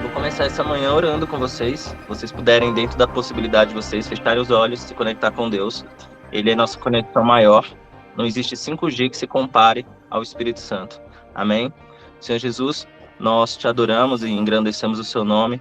Vou começar essa manhã orando com vocês. Se vocês puderem, dentro da possibilidade de vocês, fecharem os olhos, se conectar com Deus. Ele é nossa conexão maior. Não existe 5G que se compare ao Espírito Santo. Amém? Senhor Jesus, nós te adoramos e engrandecemos o seu nome.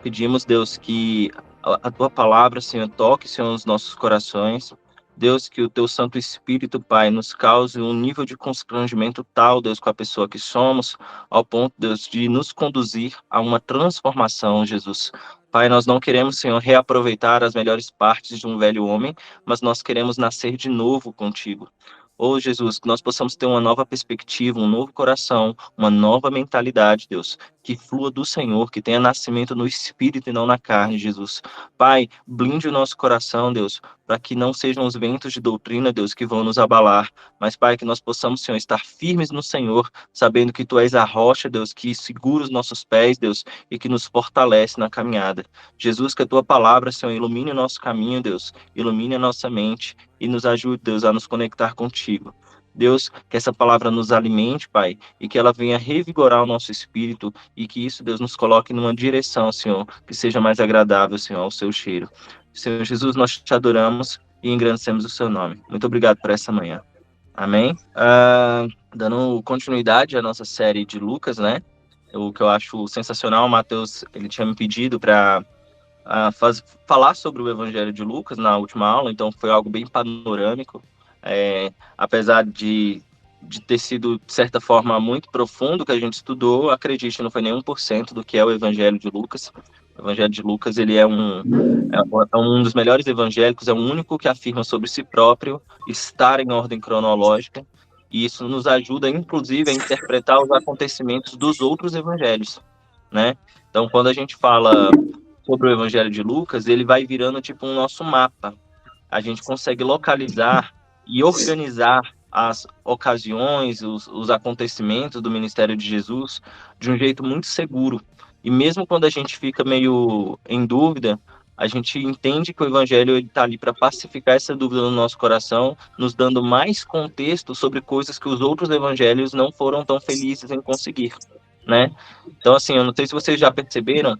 Pedimos, Deus, que a tua palavra, Senhor, toque, Senhor, nos nossos corações. Deus, que o teu Santo Espírito, Pai, nos cause um nível de constrangimento tal, Deus, com a pessoa que somos, ao ponto, Deus, de nos conduzir a uma transformação, Jesus. Pai, nós não queremos, Senhor, reaproveitar as melhores partes de um velho homem, mas nós queremos nascer de novo contigo. Oh, Jesus, que nós possamos ter uma nova perspectiva, um novo coração, uma nova mentalidade, Deus, que flua do Senhor, que tenha nascimento no Espírito e não na carne, Jesus. Pai, blinde o nosso coração, Deus, para que não sejam os ventos de doutrina, Deus, que vão nos abalar, mas, Pai, que nós possamos, Senhor, estar firmes no Senhor, sabendo que Tu és a rocha, Deus, que segura os nossos pés, Deus, e que nos fortalece na caminhada. Jesus, que a Tua palavra, Senhor, ilumine o nosso caminho, Deus, ilumine a nossa mente e nos ajude, Deus, a nos conectar contigo. Deus, que essa palavra nos alimente, Pai, e que ela venha revigorar o nosso espírito e que isso, Deus, nos coloque numa direção, Senhor, que seja mais agradável, Senhor, ao seu cheiro. Senhor Jesus, nós te adoramos e engrandecemos o seu nome. Muito obrigado por essa manhã. Amém? Dando continuidade à nossa série de Lucas, né? O que eu acho sensacional, o Matheus, ele tinha me pedido para falar sobre o Evangelho de Lucas na última aula, então foi algo bem panorâmico, apesar de ter sido, de certa forma, muito profundo que a gente estudou, acredite, não foi nem 1% do que é o Evangelho de Lucas. O Evangelho de Lucas, ele é um dos melhores evangélicos, é o único que afirma sobre si próprio estar em ordem cronológica, e isso nos ajuda, inclusive, a interpretar os acontecimentos dos outros evangelhos, né? Então, quando a gente fala sobre o Evangelho de Lucas, ele vai virando tipo um nosso mapa. A gente consegue localizar e organizar as ocasiões, os acontecimentos do ministério de Jesus de um jeito muito seguro. E mesmo quando a gente fica meio em dúvida, a gente entende que o Evangelho está ali para pacificar essa dúvida no nosso coração, nos dando mais contexto sobre coisas que os outros evangelhos não foram tão felizes em conseguir, né? Então, assim, eu não sei se vocês já perceberam,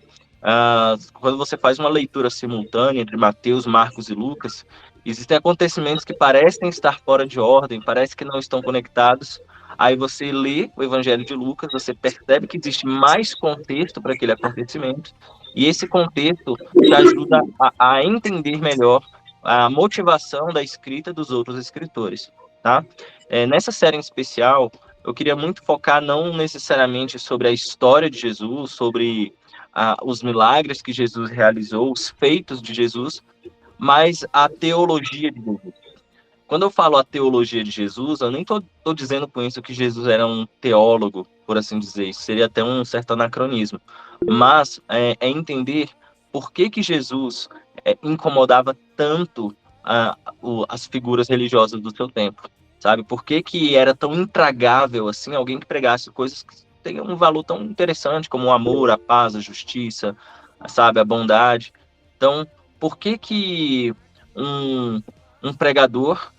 quando você faz uma leitura simultânea entre Mateus, Marcos e Lucas, existem acontecimentos que parecem estar fora de ordem, parece que não estão conectados. Aí você lê o Evangelho de Lucas, você percebe que existe mais contexto para aquele acontecimento, e esse contexto te ajuda a entender melhor a motivação da escrita dos outros escritores, tá? Nessa série em especial, eu queria muito focar não necessariamente sobre a história de Jesus, sobre os milagres que Jesus realizou, os feitos de Jesus, mas a teologia de Jesus. Quando eu falo a teologia de Jesus, eu nem estou dizendo com isso que Jesus era um teólogo, por assim dizer. Isso seria até um certo anacronismo. Mas é entender por que que Jesus incomodava tanto as figuras religiosas do seu tempo, sabe? Por que que era tão intragável assim alguém que pregasse coisas que têm um valor tão interessante como o amor, a paz, a justiça, sabe, a bondade. Então, por que que um, um pregador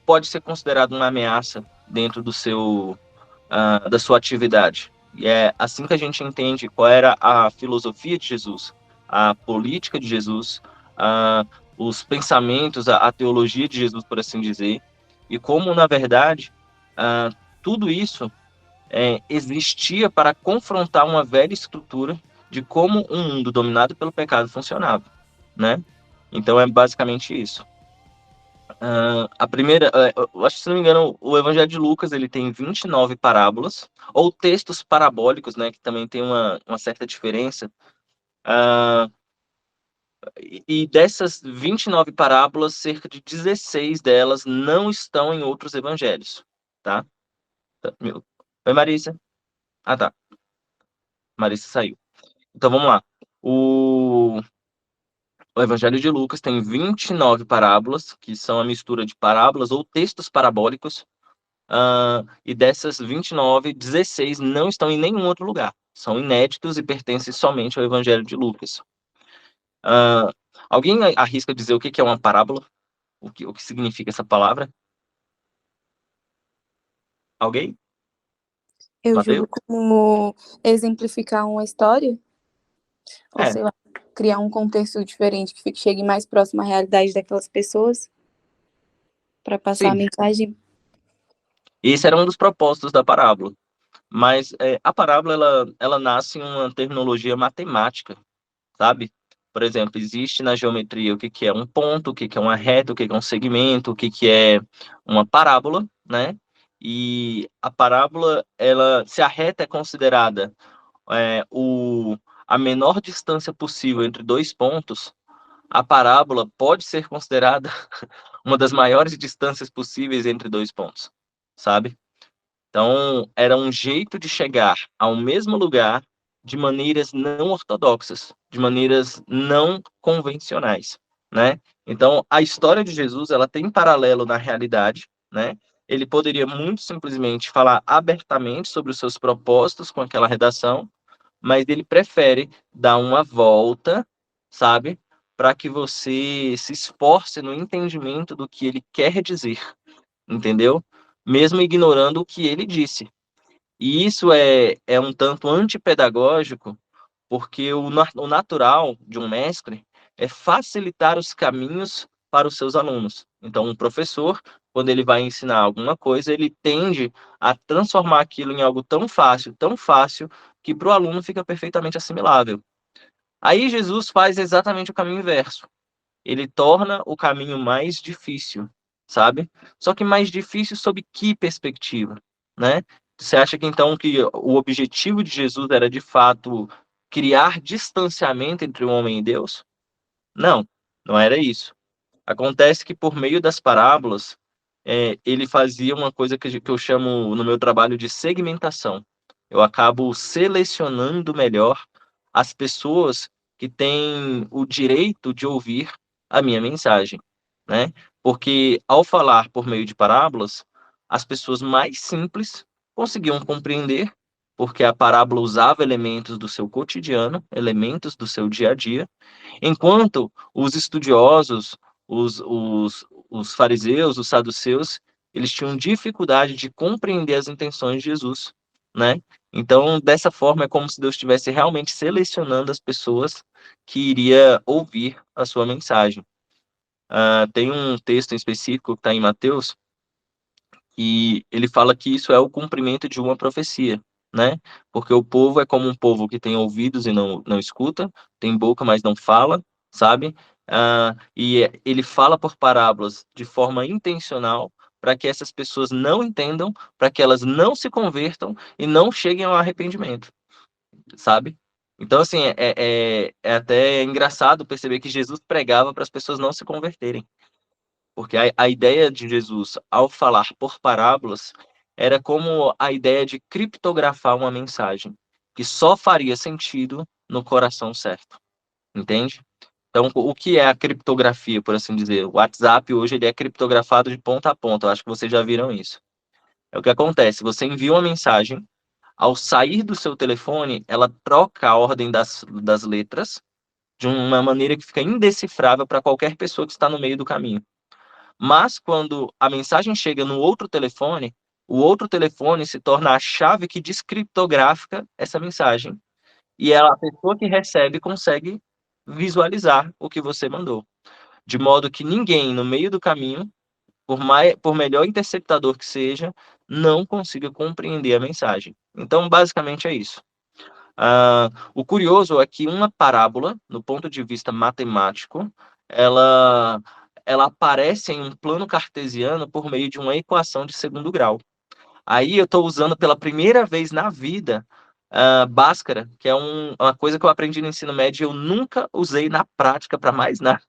pode ser considerado uma ameaça dentro da sua atividade? E é assim que a gente entende qual era a filosofia de Jesus, a política de Jesus, uh, os pensamentos, a teologia de Jesus, por assim dizer, e como, na verdade, tudo isso existia para confrontar uma velha estrutura de como um mundo dominado pelo pecado funcionava, né? Então é basicamente isso. A primeira, eu acho que, se não me engano, o Evangelho de Lucas ele tem 29 parábolas, ou textos parabólicos, né, que também tem uma certa diferença. Ah, e dessas 29 parábolas, cerca de 16 delas não estão em outros evangelhos, tá? Oi, Marisa. Ah, tá. Marisa saiu. Então, vamos lá. O Evangelho de Lucas tem 29 parábolas, que são a mistura de parábolas ou textos parabólicos. E dessas 29, 16 não estão em nenhum outro lugar. São inéditos e pertencem somente ao Evangelho de Lucas. Ah, alguém arrisca dizer o que é uma parábola? O que significa essa palavra? Alguém? Eu Mateus? julgo como exemplificar uma história, ou É, sei lá, criar um contexto diferente que chegue mais próximo à realidade daquelas pessoas para passar a sim. mensagem. Esse era um dos propósitos da parábola. Mas a parábola, ela nasce em uma terminologia matemática, sabe? Por exemplo, existe na geometria o que que é um ponto, o que que é uma reta, o que que é um segmento, o que que é uma parábola, né? E a parábola, ela, se a reta é considerada é, o, a menor distância possível entre dois pontos, a parábola pode ser considerada uma das maiores distâncias possíveis entre dois pontos, sabe? Então, era um jeito de chegar ao mesmo lugar de maneiras não ortodoxas, de maneiras não convencionais, né? Então, a história de Jesus, ela tem paralelo na realidade, né? Ele poderia muito simplesmente falar abertamente sobre os seus propósitos com aquela redação, mas ele prefere dar uma volta, sabe? Para que você se esforce no entendimento do que ele quer dizer, entendeu? Mesmo ignorando o que ele disse. E isso é um tanto antipedagógico, porque o natural de um mestre é facilitar os caminhos para os seus alunos. Então, um professor, quando ele vai ensinar alguma coisa, ele tende a transformar aquilo em algo tão fácil, que para o aluno fica perfeitamente assimilável. Aí Jesus faz exatamente o caminho inverso. Ele torna o caminho mais difícil, sabe? Só que mais difícil sob que perspectiva, né? Você acha que então que o objetivo de Jesus era de fato criar distanciamento entre o homem e Deus? Não, não era isso. Acontece que por meio das parábolas, ele fazia uma coisa que eu chamo no meu trabalho de segmentação. Eu acabo selecionando melhor as pessoas que têm o direito de ouvir a minha mensagem, né? Porque ao falar por meio de parábolas, as pessoas mais simples conseguiam compreender, porque a parábola usava elementos do seu cotidiano, elementos do seu dia a dia, enquanto os estudiosos, os fariseus, os saduceus, eles tinham dificuldade de compreender as intenções de Jesus, né? Então, dessa forma, é como se Deus estivesse realmente selecionando as pessoas que iria ouvir a sua mensagem. Tem um texto em específico que está em Mateus, e ele fala que isso é o cumprimento de uma profecia, né? Porque o povo é como um povo que tem ouvidos e não escuta, tem boca, mas não fala, sabe? Ele fala por parábolas de forma intencional para que essas pessoas não entendam, para que elas não se convertam e não cheguem ao arrependimento, sabe? Então, assim, é até engraçado perceber que Jesus pregava para as pessoas não se converterem. Porque a ideia de Jesus, ao falar por parábolas, era como a ideia de criptografar uma mensagem, que só faria sentido no coração certo, entende? Então, o que é a criptografia, por assim dizer? O WhatsApp hoje ele é criptografado de ponta a ponta, eu acho que vocês já viram isso. É o que acontece, você envia uma mensagem, ao sair do seu telefone, ela troca a ordem das letras de uma maneira que fica indecifrável para qualquer pessoa que está no meio do caminho. Mas quando a mensagem chega no outro telefone, o outro telefone se torna a chave que descriptografa essa mensagem. E a pessoa que recebe consegue visualizar o que você mandou. De modo que ninguém no meio do caminho, por melhor interceptador que seja, não consiga compreender a mensagem. Então, basicamente é isso. O curioso é que uma parábola, no ponto de vista matemático, ela, ela aparece em um plano cartesiano por meio de uma equação de segundo grau. Aí eu estou usando pela primeira vez na vida Bhaskara, que é uma coisa que eu aprendi no ensino médio e eu nunca usei na prática para mais nada.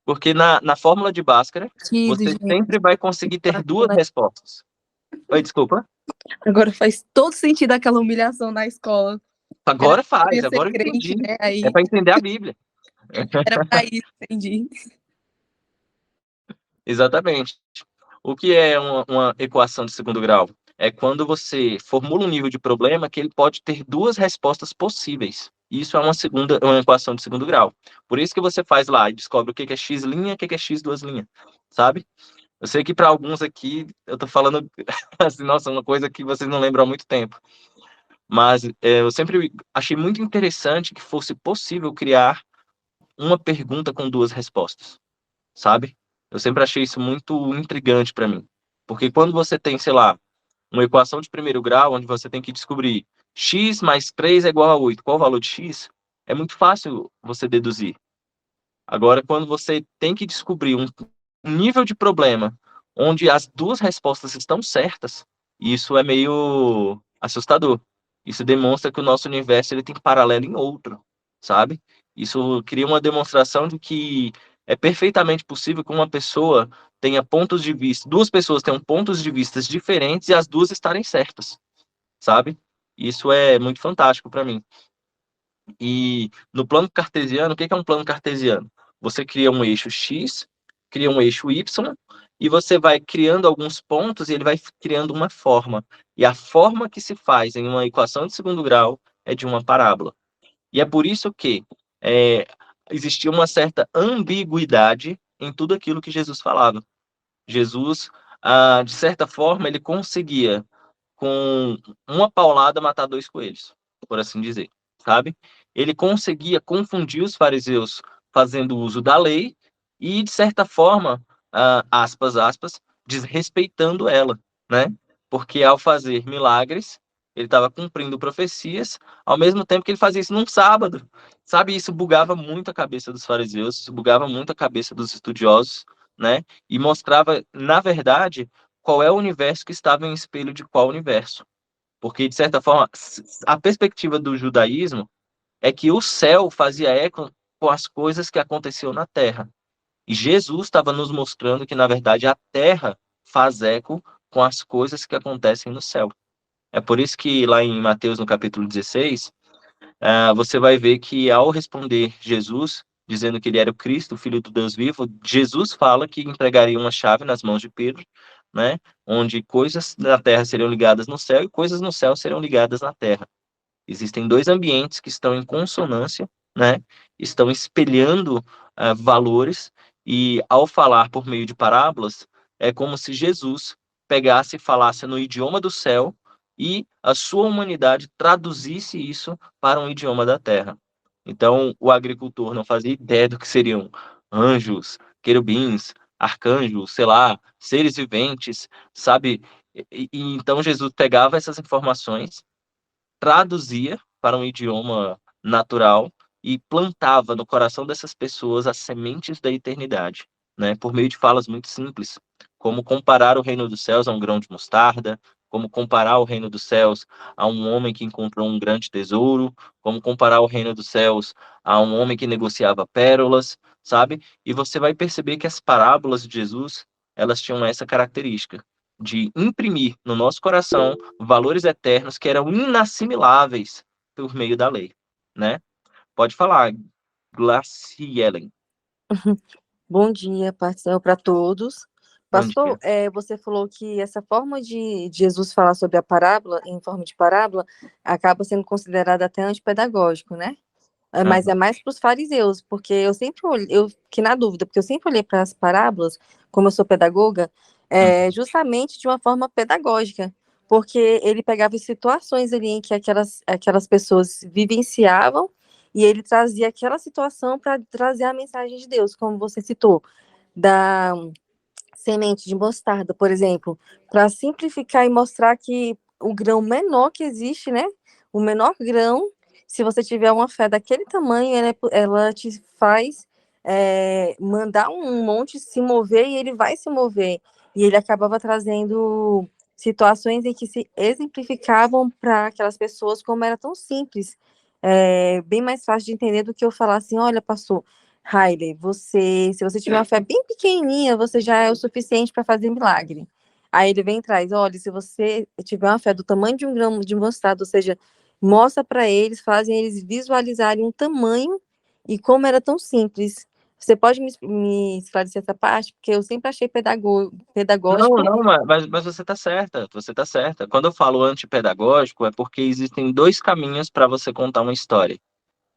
Porque na fórmula de Bhaskara, Sentido, você gente. sempre vai conseguir ter duas respostas. Oi, desculpa. Agora faz todo sentido aquela humilhação na escola. Era Agora eu faz, ia ser agora eu crente, entendi. né? É Aí para entender a Bíblia. era pra isso, entendi. Exatamente. O que é uma equação de segundo grau? É quando você formula um nível de problema que ele pode ter duas respostas possíveis. Isso é uma equação de segundo grau. Por isso que você faz lá e descobre o que é x' e o que é x duas linhas, sabe? Eu sei que para alguns aqui, eu tô falando assim, nossa, uma coisa que vocês não lembram há muito tempo. Mas eu sempre achei muito interessante que fosse possível criar uma pergunta com duas respostas, sabe? Eu sempre achei isso muito intrigante para mim. Porque quando você tem, sei lá, uma equação de primeiro grau, onde você tem que descobrir x mais 3 é igual a 8, qual o valor de x? É muito fácil você deduzir. Agora, quando você tem que descobrir um nível de problema onde as duas respostas estão certas, isso é meio assustador. Isso demonstra que o nosso universo ele tem paralelo em outro, sabe? Isso cria uma demonstração de que é perfeitamente possível que uma pessoa tenha pontos de vista, duas pessoas tenham pontos de vista diferentes e as duas estarem certas, sabe? Isso é muito fantástico para mim. E no plano cartesiano, o que é um plano cartesiano? Você cria um eixo X, cria um eixo Y, e você vai criando alguns pontos e ele vai criando uma forma. E a forma que se faz em uma equação de segundo grau é de uma parábola. E é por isso que é, existia uma certa ambiguidade em tudo aquilo que Jesus falava. Jesus, de certa forma, ele conseguia com uma paulada matar dois coelhos, por assim dizer, sabe? Ele conseguia confundir os fariseus fazendo uso da lei e, de certa forma, aspas, aspas, desrespeitando ela, né? Porque ao fazer milagres, ele estava cumprindo profecias, ao mesmo tempo que ele fazia isso num sábado, sabe? Isso bugava muito a cabeça dos fariseus, isso bugava muito a cabeça dos estudiosos, né? E mostrava, na verdade, qual é o universo que estava em espelho de qual universo. Porque, de certa forma, a perspectiva do judaísmo é que o céu fazia eco com as coisas que aconteciam na terra. E Jesus estava nos mostrando que, na verdade, a terra faz eco com as coisas que acontecem no céu. É por isso que lá em Mateus, no capítulo 16, você vai ver que ao responder Jesus, dizendo que ele era o Cristo, o Filho do Deus vivo, Jesus fala que entregaria uma chave nas mãos de Pedro, né? Onde coisas na terra seriam ligadas no céu e coisas no céu serão ligadas na terra. Existem dois ambientes que estão em consonância, né? Estão espelhando valores e ao falar por meio de parábolas, é como se Jesus pegasse e falasse no idioma do céu e a sua humanidade traduzisse isso para um idioma da terra. Então, o agricultor não fazia ideia do que seriam anjos, querubins, arcanjos, sei lá, seres viventes, sabe? Então Jesus pegava essas informações, traduzia para um idioma natural e plantava no coração dessas pessoas as sementes da eternidade, né? Por meio de falas muito simples, como comparar o reino dos céus a um grão de mostarda, como comparar o reino dos céus a um homem que encontrou um grande tesouro, como comparar o reino dos céus a um homem que negociava pérolas, sabe? E você vai perceber que as parábolas de Jesus, elas tinham essa característica de imprimir no nosso coração valores eternos que eram inassimiláveis por meio da lei, né? Pode falar, Glacielen. Bom dia, para todos. Bom Pastor, dia. você falou que essa forma de Jesus falar sobre a parábola, em forma de parábola, acaba sendo considerada até antipedagógico, né? Mas é Uhum, mais para os fariseus, porque eu sempre olhei, eu fiquei na dúvida, porque eu sempre olhei para as parábolas, como eu sou pedagoga, uhum, justamente de uma forma pedagógica, porque ele pegava situações ali em que aquelas pessoas vivenciavam e ele trazia aquela situação para trazer a mensagem de Deus, como você citou, da semente de mostarda, por exemplo, para simplificar e mostrar que o grão menor que existe, né? O menor grão, se você tiver uma fé daquele tamanho, ela te faz mandar um monte se mover e ele vai se mover. E ele acabava trazendo situações em que se exemplificavam para aquelas pessoas como era tão simples, bem mais fácil de entender do que eu falar assim, olha, pastor, Hailey, se você tiver uma fé bem pequenininha, você já é o suficiente para fazer milagre. Aí ele vem e traz, olha, se você tiver uma fé do tamanho de um grão de mostarda, ou seja, mostra para eles, fazem eles visualizarem um tamanho e como era tão simples. Você pode me esclarecer essa parte? Porque eu sempre achei não, pedagógico. não, mas você está certa, você está certa. Quando eu falo antipedagógico, é porque existem dois caminhos para você contar uma história.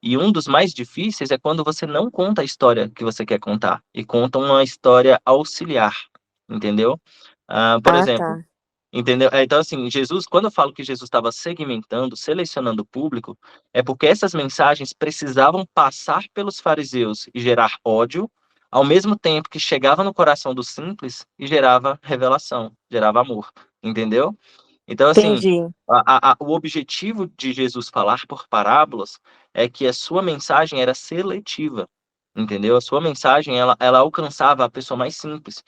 E um dos mais difíceis é quando você não conta a história que você quer contar e conta uma história auxiliar. entendeu? Por Ah, exemplo, tá. entendeu? Então, assim, Jesus, quando eu falo que Jesus estava segmentando, selecionando o público, é porque essas mensagens precisavam passar pelos fariseus e gerar ódio, ao mesmo tempo que chegava no coração do simples e gerava revelação, gerava amor, entendeu? Então, assim, Entendi. o objetivo de Jesus falar por parábolas é que a sua mensagem era seletiva, entendeu? A sua mensagem, ela alcançava a pessoa mais simples.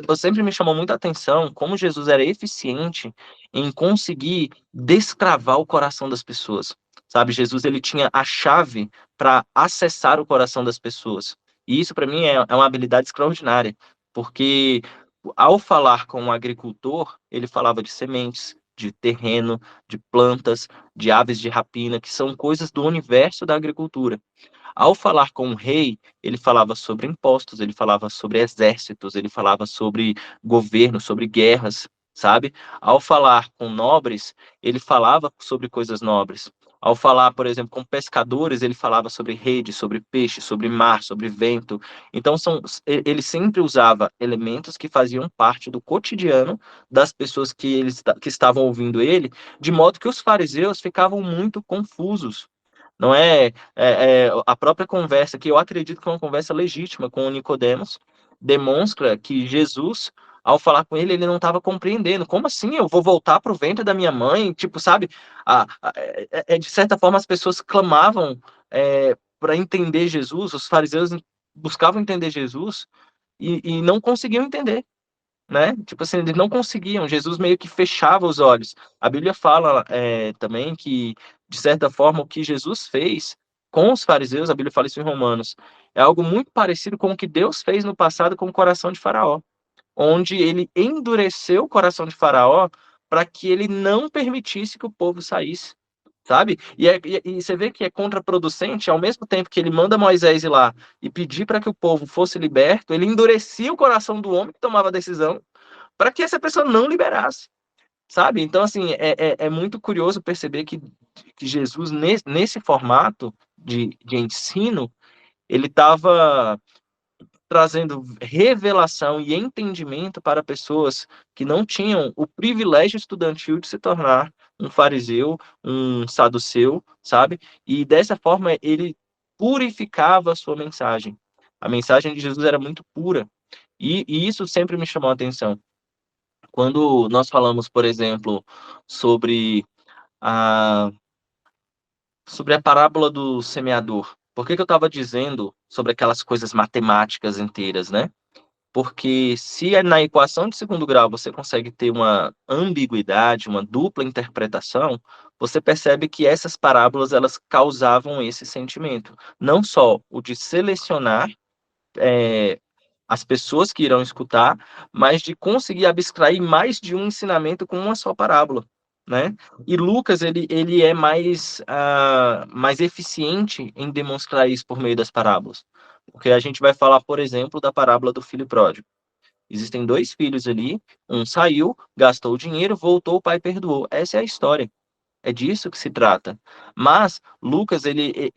Eu sempre me chamou muita atenção como Jesus era eficiente em conseguir descravar o coração das pessoas, sabe? Jesus, ele tinha a chave para acessar o coração das pessoas. E isso, para mim, é uma habilidade extraordinária, porque ao falar com um agricultor, ele falava de sementes, de terreno, de plantas, de aves de rapina, que são coisas do universo da agricultura. Ao falar com o rei, ele falava sobre impostos, ele falava sobre exércitos, ele falava sobre governo, sobre guerras, sabe? Ao falar com nobres, ele falava sobre coisas nobres. Ao falar, por exemplo, com pescadores, ele falava sobre rede, sobre peixe, sobre mar, sobre vento. Então, ele sempre usava elementos que faziam parte do cotidiano das pessoas que estavam ouvindo ele, de modo que os fariseus ficavam muito confusos. Não a própria conversa, que eu acredito que é uma conversa legítima com o Nicodemos, demonstra que Jesus, ao falar com ele, ele não estava compreendendo. Como assim? Eu vou voltar para o ventre da minha mãe? Tipo, sabe? De certa forma, as pessoas clamavam para entender Jesus, os fariseus buscavam entender Jesus e não conseguiam entender, né? Tipo assim, eles não conseguiam. Jesus meio que fechava os olhos. A Bíblia fala também que, de certa forma, o que Jesus fez com os fariseus, a Bíblia fala isso em Romanos, é algo muito parecido com o que Deus fez no passado com o coração de Faraó, onde ele endureceu o coração de Faraó para que ele não permitisse que o povo saísse. Sabe? E você vê que é contraproducente, ao mesmo tempo que ele manda Moisés ir lá e pedir para que o povo fosse liberto, ele endurecia o coração do homem que tomava a decisão para que essa pessoa não liberasse, sabe? Então, assim, é muito curioso perceber que Jesus, nesse formato de ensino, ele estava trazendo revelação e entendimento para pessoas que não tinham o privilégio estudantil de se tornar um fariseu, um saduceu, sabe? E dessa forma ele purificava a sua mensagem. A mensagem de Jesus era muito pura. E isso sempre me chamou a atenção. Quando nós falamos, por exemplo, sobre a, sobre a parábola do semeador, por que que eu estava dizendo sobre aquelas coisas matemáticas inteiras, né? Porque se na equação de segundo grau você consegue ter uma ambiguidade, uma dupla interpretação, você percebe que essas parábolas elas causavam esse sentimento. Não só o de selecionar é, as pessoas que irão escutar, mas de conseguir abstrair mais de um ensinamento com uma só parábola, né? E Lucas, ele é mais eficiente em demonstrar isso por meio das parábolas. Porque a gente vai falar, por exemplo, da parábola do filho pródigo. Existem dois filhos ali, um saiu, gastou o dinheiro, voltou, o pai perdoou. Essa é a história. É disso que se trata. Mas Lucas, ele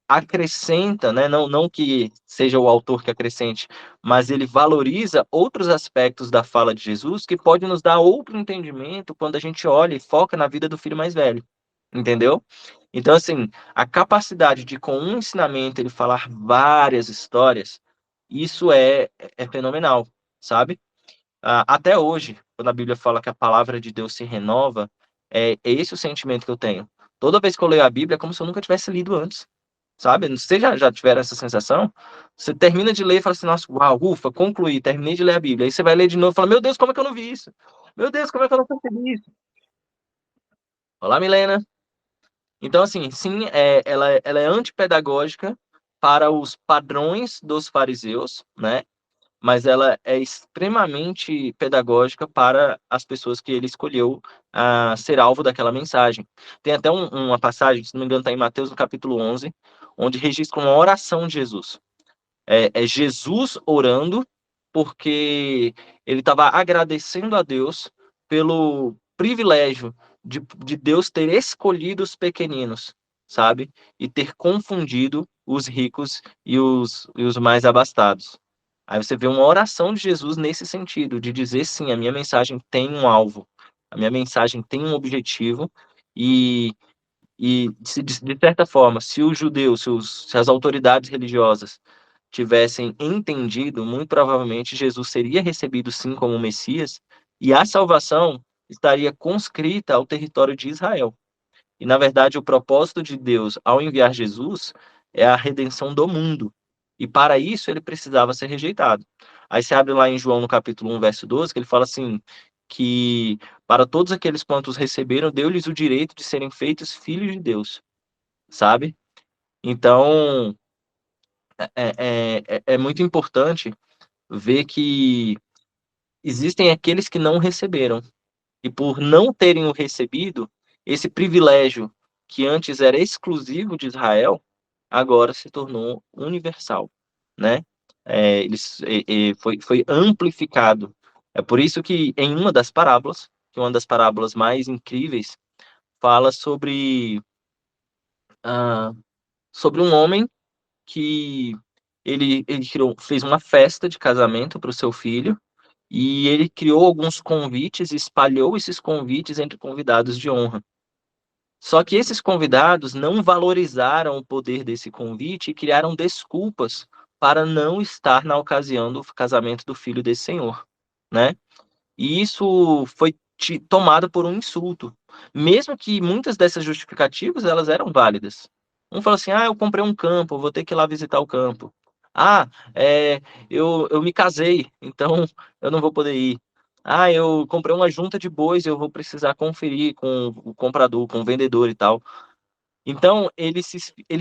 acrescenta, né? Não que seja o autor que acrescente, mas ele valoriza outros aspectos da fala de Jesus que pode nos dar outro entendimento quando a gente olha e foca na vida do filho mais velho. Entendeu? Então, assim, a capacidade de, com um ensinamento, ele falar várias histórias, isso é fenomenal, sabe? Até hoje, quando a Bíblia fala que a palavra de Deus se renova, é esse o sentimento que eu tenho. Toda vez que eu leio a Bíblia, é como se eu nunca tivesse lido antes, sabe? Vocês já tiveram essa sensação? Você termina de ler e fala assim, nossa, uau, ufa, concluí, terminei de ler a Bíblia. Aí você vai ler de novo e fala, meu Deus, como é que eu não vi isso? Meu Deus, como é que eu não percebi isso? Olá, Milena. Então, assim, sim, ela é antipedagógica para os padrões dos fariseus, né? Mas ela é extremamente pedagógica para as pessoas que ele escolheu ser alvo daquela mensagem. Tem até uma passagem, se não me engano, está em Mateus, no capítulo 11, onde registra uma oração de Jesus. É Jesus orando, porque ele estava agradecendo a Deus pelo privilégio de Deus ter escolhido os pequeninos, sabe? E ter confundido os ricos e os mais abastados. Aí você vê uma oração de Jesus nesse sentido, de dizer sim, a minha mensagem tem um alvo, a minha mensagem tem um objetivo, e, de certa forma, se os judeus, se as autoridades religiosas tivessem entendido, muito provavelmente Jesus seria recebido sim como Messias, e a salvação estaria conscrita ao território de Israel. E, na verdade, o propósito de Deus ao enviar Jesus é a redenção do mundo. E para isso ele precisava ser rejeitado. Aí você abre lá em João no capítulo 1, verso 12, que ele fala assim, que para todos aqueles quantos receberam, deu-lhes o direito de serem feitos filhos de Deus, sabe? Então, é muito importante ver que existem aqueles que não receberam. E por não terem o recebido, esse privilégio que antes era exclusivo de Israel, agora se tornou universal, né? Foi amplificado. É por isso que em uma das parábolas, que é uma das parábolas mais incríveis, fala ah, sobre um homem que fez uma festa de casamento para o seu filho, e ele criou alguns convites e espalhou esses convites entre convidados de honra. Só que esses convidados não valorizaram o poder desse convite e criaram desculpas para não estar na ocasião do casamento do filho desse senhor, né? E isso foi tomado por um insulto, mesmo que muitas dessas justificativas elas eram válidas. Um falou assim: ah, eu comprei um campo, vou ter que ir lá visitar o campo. Ah, eu me casei, então eu não vou poder ir. Ah, eu comprei uma junta de bois, eu vou precisar conferir com o comprador, com o vendedor e tal. Então, ele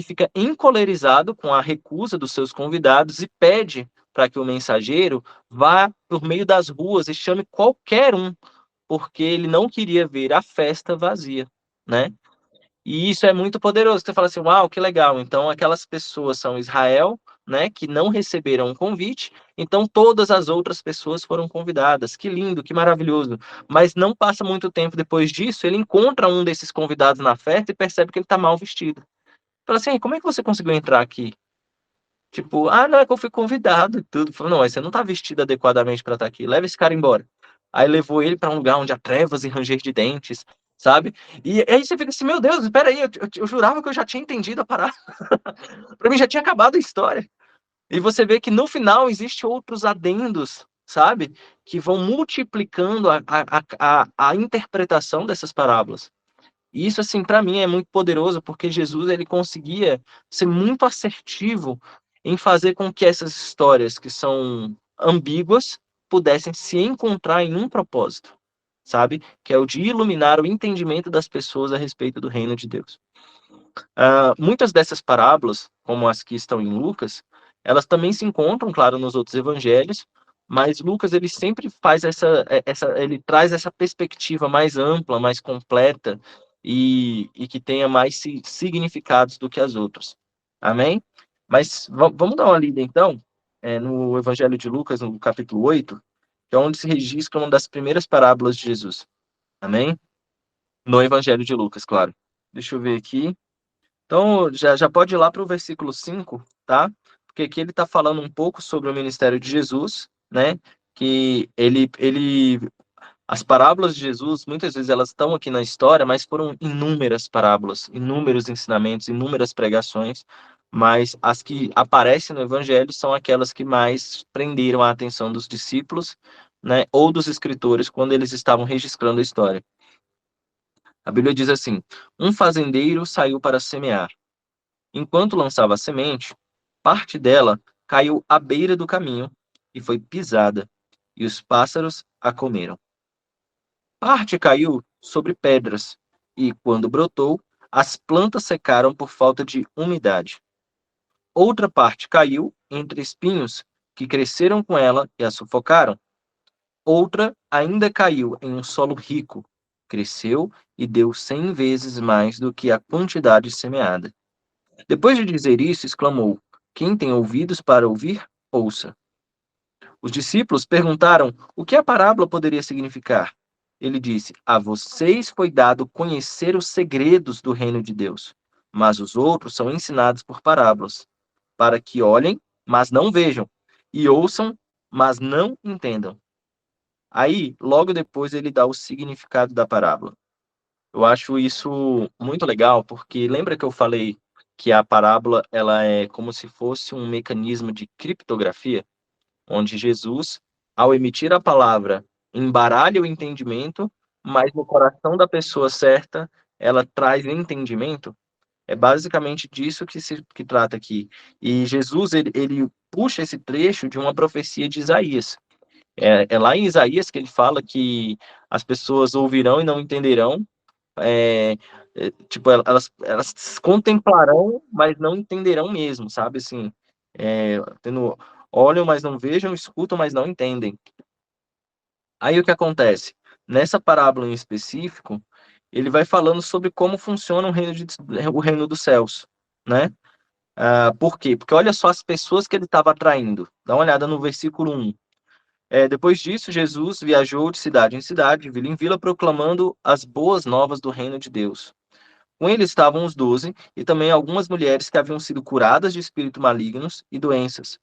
fica encolerizado com a recusa dos seus convidados e pede para que o mensageiro vá por meio das ruas e chame qualquer um, porque ele não queria ver a festa vazia, né? E isso é muito poderoso. Você fala assim, uau, que legal. Então, aquelas pessoas são Israel, né, que não receberam um convite, então todas as outras pessoas foram convidadas. Que lindo, que maravilhoso. Mas não passa muito tempo depois disso, ele encontra um desses convidados na festa e percebe que ele está mal vestido. Fala assim, como é que você conseguiu entrar aqui? Tipo, ah, não, é que eu fui convidado e tudo. Falou, não, mas você não tá vestido adequadamente para estar aqui. Leva esse cara embora. Aí levou ele para um lugar onde há trevas e ranger de dentes, sabe? E aí você fica assim, meu Deus, espera aí, eu jurava que eu já tinha entendido a parada. Para mim já tinha acabado a história. E você vê que no final existe outros adendos, sabe? Que vão multiplicando a interpretação dessas parábolas. E isso, assim, para mim é muito poderoso, porque Jesus ele conseguia ser muito assertivo em fazer com que essas histórias que são ambíguas pudessem se encontrar em um propósito, sabe? Que é o de iluminar o entendimento das pessoas a respeito do reino de Deus. Muitas dessas parábolas, como as que estão em Lucas, elas também se encontram, claro, nos outros evangelhos, mas Lucas ele sempre faz ele traz essa perspectiva mais ampla, mais completa e que tenha mais significados do que as outras. Amém? Mas vamos dar uma lida então, no Evangelho de Lucas, no capítulo 8, que é onde se registra uma das primeiras parábolas de Jesus. Amém? No Evangelho de Lucas, claro. Deixa eu ver aqui. Então, já pode ir lá para o versículo 5, tá? Porque aqui ele está falando um pouco sobre o ministério de Jesus, né? Que as parábolas de Jesus, muitas vezes elas estão aqui na história, mas foram inúmeras parábolas, inúmeros ensinamentos, inúmeras pregações, mas as que aparecem no Evangelho são aquelas que mais prenderam a atenção dos discípulos, né? Ou dos escritores quando eles estavam registrando a história. A Bíblia diz assim: um fazendeiro saiu para semear. Enquanto lançava a semente, parte dela caiu à beira do caminho e foi pisada, e os pássaros a comeram. Parte caiu sobre pedras, e, quando brotou, as plantas secaram por falta de umidade. Outra parte caiu entre espinhos, que cresceram com ela e a sufocaram. Outra ainda caiu em um solo rico, cresceu e deu 100 vezes mais do que a quantidade semeada. Depois de dizer isso, exclamou: quem tem ouvidos para ouvir, ouça. Os discípulos perguntaram o que a parábola poderia significar. Ele disse: a vocês foi dado conhecer os segredos do reino de Deus, mas os outros são ensinados por parábolas, para que olhem, mas não vejam, e ouçam, mas não entendam. Aí, logo depois, ele dá o significado da parábola. Eu acho isso muito legal, porque lembra que eu falei que a parábola ela é como se fosse um mecanismo de criptografia, onde Jesus, ao emitir a palavra, embaralha o entendimento, mas no coração da pessoa certa, ela traz entendimento. É basicamente disso que trata aqui. E Jesus, ele puxa esse trecho de uma profecia de Isaías. É lá em Isaías que ele fala que as pessoas ouvirão e não entenderão, tipo, elas contemplarão, mas não entenderão mesmo, sabe? Assim, tendo, olham, mas não vejam, escutam, mas não entendem. Aí o que acontece? Nessa parábola em específico, ele vai falando sobre como funciona o reino dos céus, né? Por quê? Porque olha só as pessoas que ele estava atraindo. Dá uma olhada no versículo 1. Depois disso, Jesus viajou de cidade em cidade, vila em vila, proclamando as boas novas do reino de Deus. Com ele estavam os 12 e também algumas mulheres que haviam sido curadas de espíritos malignos e doenças.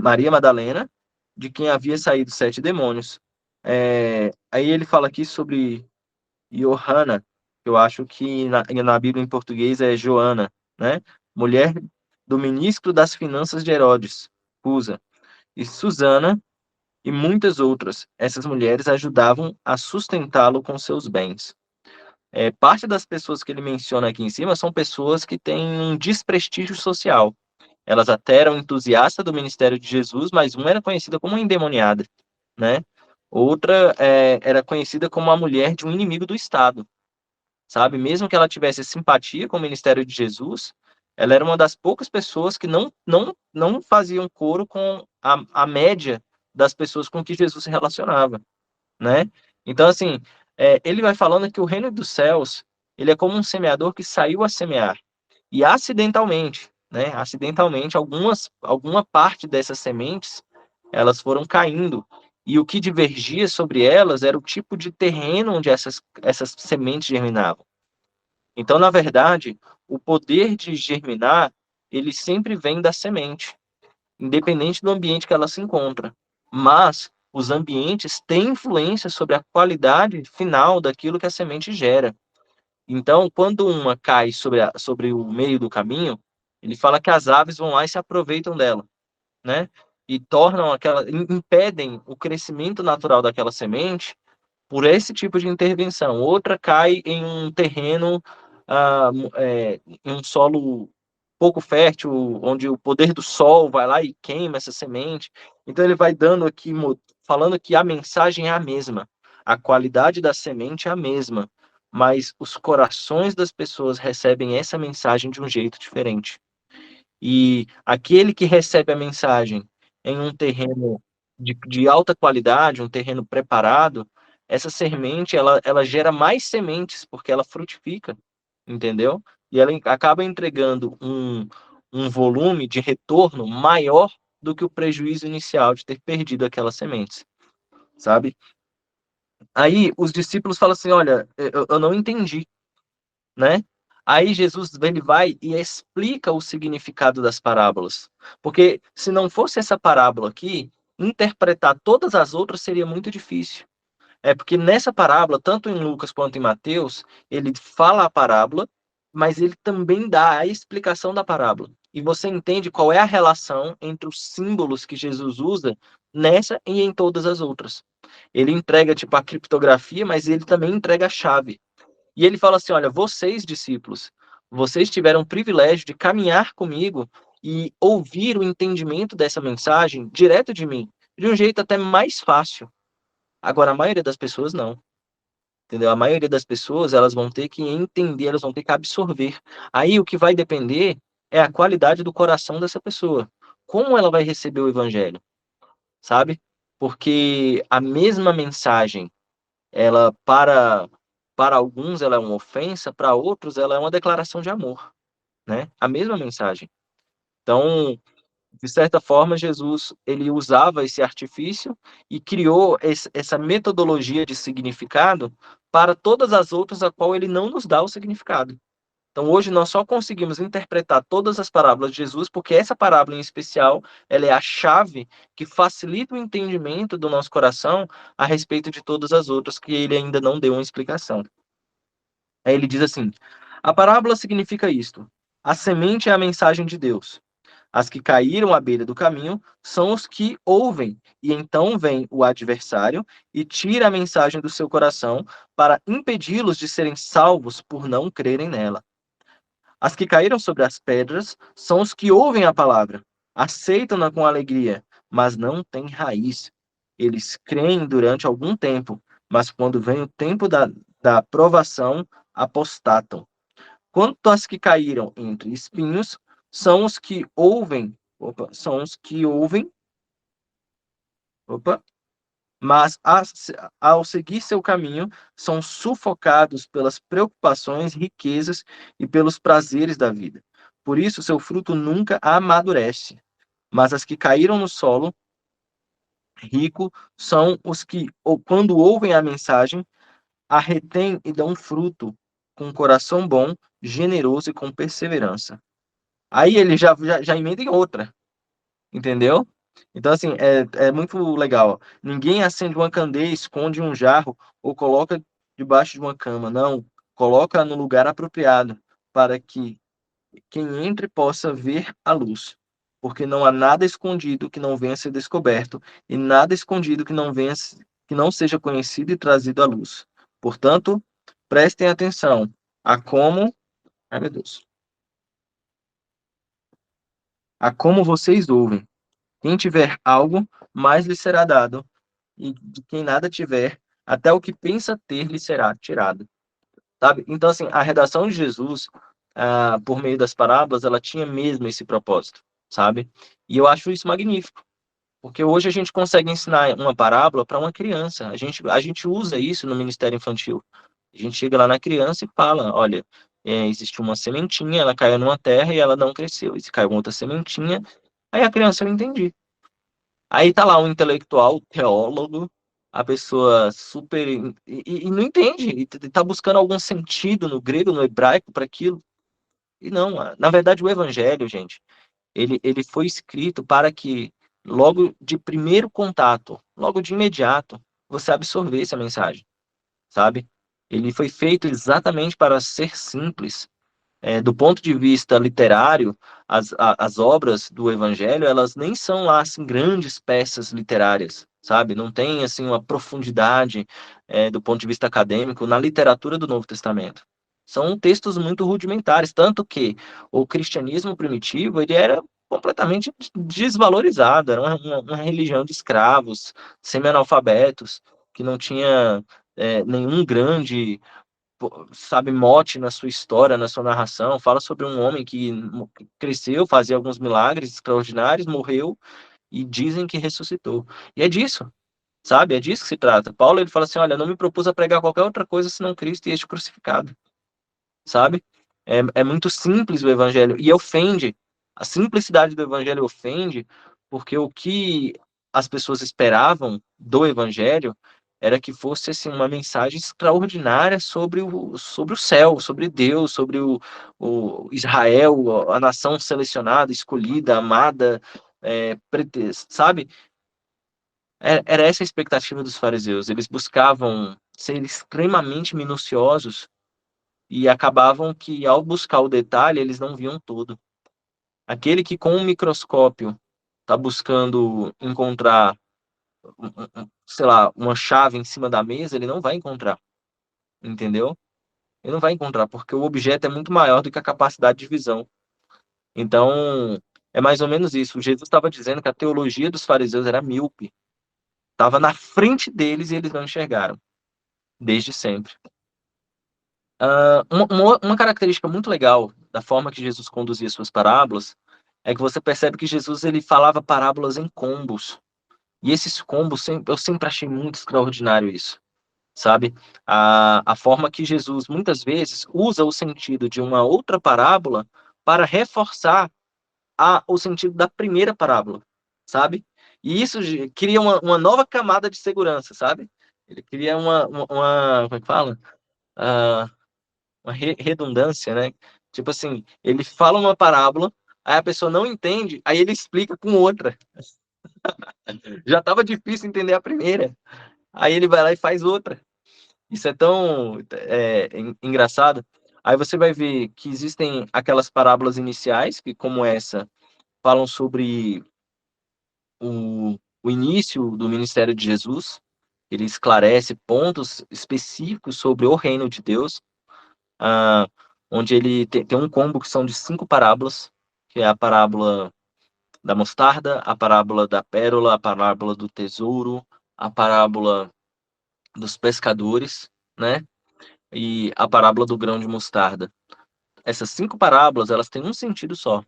Maria Madalena, de quem havia saído 7 demônios. Aí ele fala aqui sobre Johanna, que eu acho que na Bíblia em português é Joana, né? Mulher do ministro das finanças de Herodes, Cusa. E Susana e muitas outras. Essas mulheres ajudavam a sustentá-lo com seus bens. Parte das pessoas que ele menciona aqui em cima são pessoas que têm um desprestígio social. Elas até eram entusiastas do ministério de Jesus, mas uma era conhecida como uma endemoniada, né? Outra era conhecida como a mulher de um inimigo do Estado, sabe? Mesmo que ela tivesse simpatia com o ministério de Jesus, ela era uma das poucas pessoas que não faziam coro com a média das pessoas com que Jesus se relacionava, né? Então, assim, ele vai falando que o reino dos céus, ele é como um semeador que saiu a semear. E acidentalmente, né? Acidentalmente, alguma parte dessas sementes, elas foram caindo. E o que divergia sobre elas era o tipo de terreno onde essas sementes germinavam. Então, na verdade, o poder de germinar, ele sempre vem da semente, independente do ambiente que ela se encontra. Mas os ambientes têm influência sobre a qualidade final daquilo que a semente gera. Então, quando uma cai sobre o meio do caminho, ele fala que as aves vão lá e se aproveitam dela, né? E impedem o crescimento natural daquela semente por esse tipo de intervenção. Outra cai em um terreno, em um solo pouco fértil, onde o poder do sol vai lá e queima essa semente. Então ele vai dando aqui, falando que a mensagem é a mesma, a qualidade da semente é a mesma, mas os corações das pessoas recebem essa mensagem de um jeito diferente. E aquele que recebe a mensagem em um terreno de alta qualidade, um terreno preparado, essa semente ela gera mais sementes porque ela frutifica, entendeu? E ela acaba entregando um volume de retorno maior do que o prejuízo inicial de ter perdido aquelas sementes, sabe? Aí os discípulos falam assim: olha, eu não entendi, né? Aí Jesus ele vai e explica o significado das parábolas. Porque se não fosse essa parábola aqui, interpretar todas as outras seria muito difícil. Porque nessa parábola, tanto em Lucas quanto em Mateus, ele fala a parábola, mas ele também dá a explicação da parábola. E você entende qual é a relação entre os símbolos que Jesus usa nessa e em todas as outras. Ele entrega tipo a criptografia, mas ele também entrega a chave. E ele fala assim: olha, vocês, discípulos, vocês tiveram o privilégio de caminhar comigo e ouvir o entendimento dessa mensagem direto de mim, de um jeito até mais fácil. Agora, a maioria das pessoas não. Entendeu? A maioria das pessoas, elas vão ter que entender, elas vão ter que absorver. Aí o que vai depender é a qualidade do coração dessa pessoa. Como ela vai receber o evangelho, sabe? Porque a mesma mensagem, ela para alguns ela é uma ofensa, para outros ela é uma declaração de amor, né? A mesma mensagem. Então, de certa forma, Jesus ele usava esse artifício e criou essa metodologia de significado para todas as outras a qual ele não nos dá o significado. Então, hoje, nós só conseguimos interpretar todas as parábolas de Jesus porque essa parábola em especial, ela é a chave que facilita o entendimento do nosso coração a respeito de todas as outras que ele ainda não deu uma explicação. Aí ele diz assim: a parábola significa isto: a semente é a mensagem de Deus. As que caíram à beira do caminho são os que ouvem, e então vem o adversário e tira a mensagem do seu coração para impedi-los de serem salvos por não crerem nela. As que caíram sobre as pedras são os que ouvem a palavra, aceitam-na com alegria, mas não têm raiz. Eles creem durante algum tempo, mas quando vem o tempo da provação, apostatam. Quanto às que caíram entre espinhos, são os que ouvem, são os que ouvem, opa, mas ao seguir seu caminho, são sufocados pelas preocupações, riquezas e pelos prazeres da vida. Por isso, seu fruto nunca amadurece. Mas as que caíram no solo rico são os que, ou quando ouvem a mensagem, a retêm e dão fruto, com um coração bom, generoso e com perseverança. Aí ele já emenda em outra, entendeu? Então, assim, é muito legal. Ninguém acende uma candeia, esconde um jarro ou coloca debaixo de uma cama. Não, coloca no lugar apropriado para que quem entre possa ver a luz. Porque não há nada escondido que não venha a ser descoberto e nada escondido que não seja conhecido e trazido à luz. Portanto, prestem atenção a como, ai meu Deus, a como vocês ouvem. Quem tiver algo, mais lhe será dado, e de quem nada tiver, até o que pensa ter lhe será tirado. Sabe? Então, assim, a redação de Jesus, por meio das parábolas, ela tinha mesmo esse propósito, sabe? E eu acho isso magnífico, porque hoje a gente consegue ensinar uma parábola para uma criança. A gente usa isso no Ministério Infantil. A gente chega lá na criança e fala, olha, existe uma sementinha, ela caiu numa terra e ela não cresceu. E se caiu outra sementinha, aí a criança eu entendi. Aí tá lá um intelectual, teólogo, a pessoa super. E não entende, e tá buscando algum sentido no grego, no hebraico para aquilo. E não, na verdade, o evangelho, gente, ele foi escrito para que, logo de primeiro contato, logo de imediato, você absorvesse a mensagem, sabe? Ele foi feito exatamente para ser simples, do ponto de vista literário, as obras do Evangelho, elas nem são lá, assim, grandes peças literárias, sabe? Não tem, assim, uma profundidade, do ponto de vista acadêmico na literatura do Novo Testamento. São textos muito rudimentares, tanto que o cristianismo primitivo, ele era completamente desvalorizado, era uma religião de escravos, semi-analfabetos, que não tinha nenhum grande sabe, mote na sua história, na sua narração, fala sobre um homem que cresceu, fazia alguns milagres extraordinários, morreu e dizem que ressuscitou. E é disso, sabe? É disso que se trata. Paulo ele fala assim, olha, não me propus a pregar qualquer outra coisa senão Cristo e este crucificado, sabe? É muito simples o evangelho e ofende. A simplicidade do evangelho ofende porque o que as pessoas esperavam do evangelho era que fosse assim, uma mensagem extraordinária sobre o céu, sobre Deus, sobre o Israel, a nação selecionada, escolhida, amada, sabe? Era essa a expectativa dos fariseus. Eles buscavam ser extremamente minuciosos e acabavam que, ao buscar o detalhe, eles não viam tudo. Aquele que, com um microscópio, está buscando encontrar, sei lá, uma chave em cima da mesa, ele não vai encontrar, entendeu? Ele não vai encontrar, porque o objeto é muito maior do que a capacidade de visão. Então, é mais ou menos isso. Jesus estava dizendo que a teologia dos fariseus era míope. Estava na frente deles e eles não enxergaram, desde sempre. Uma característica muito legal da forma que Jesus conduzia suas parábolas é que você percebe que Jesus ele falava parábolas em combos. E esses combos, eu sempre achei muito extraordinário isso, sabe? A forma que Jesus muitas vezes usa o sentido de uma outra parábola para reforçar o sentido da primeira parábola, sabe? E isso cria uma nova camada de segurança, sabe? Ele cria como é que fala? Ah, uma redundância, né? Tipo assim, ele fala uma parábola, aí a pessoa não entende, aí ele explica com outra. Já estava difícil entender a primeira, aí ele vai lá e faz outra. Isso é tão engraçado. Aí você vai ver que existem aquelas parábolas iniciais, que como essa, falam sobre o início do ministério de Jesus. Ele esclarece pontos específicos sobre o reino de Deus, ah, onde ele tem um combo que são de 5 parábolas, que é a parábola da mostarda, a parábola da pérola, a parábola do tesouro, a parábola dos pescadores, né? E a parábola do grão de mostarda. Essas 5 parábolas, elas têm um sentido só,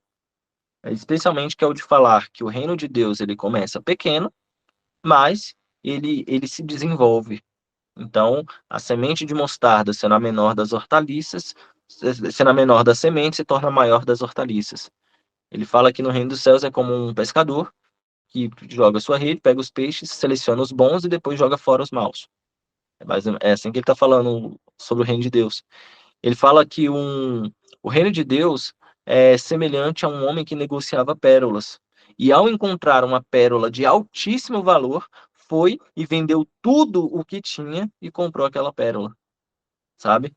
especialmente que é o de falar que o reino de Deus ele começa pequeno, mas ele se desenvolve. Então, a semente de mostarda, sendo a menor das hortaliças, sendo a menor das sementes, se torna a maior das hortaliças. Ele fala que no reino dos céus é como um pescador que joga sua rede, pega os peixes, seleciona os bons e depois joga fora os maus. É assim que ele está falando sobre o reino de Deus. Ele fala que o reino de Deus é semelhante a um homem que negociava pérolas. E ao encontrar uma pérola de altíssimo valor, foi e vendeu tudo o que tinha e comprou aquela pérola, sabe?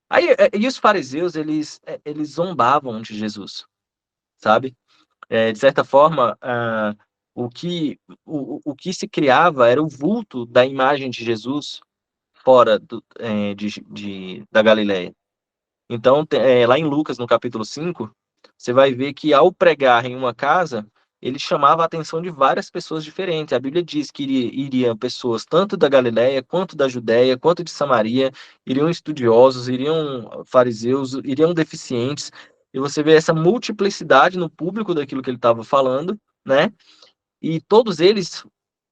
Aí, e os fariseus, eles zombavam de Jesus, sabe? De certa forma, o que se criava era o vulto da imagem de Jesus fora da Galileia. Então, lá em Lucas, no capítulo 5, você vai ver que ao pregar em uma casa, ele chamava a atenção de várias pessoas diferentes. A Bíblia diz que iriam pessoas tanto da Galileia, quanto da Judéia, quanto de Samaria, iriam estudiosos, iriam fariseus, iriam deficientes. E você vê essa multiplicidade no público daquilo que ele estava falando, né? E todos eles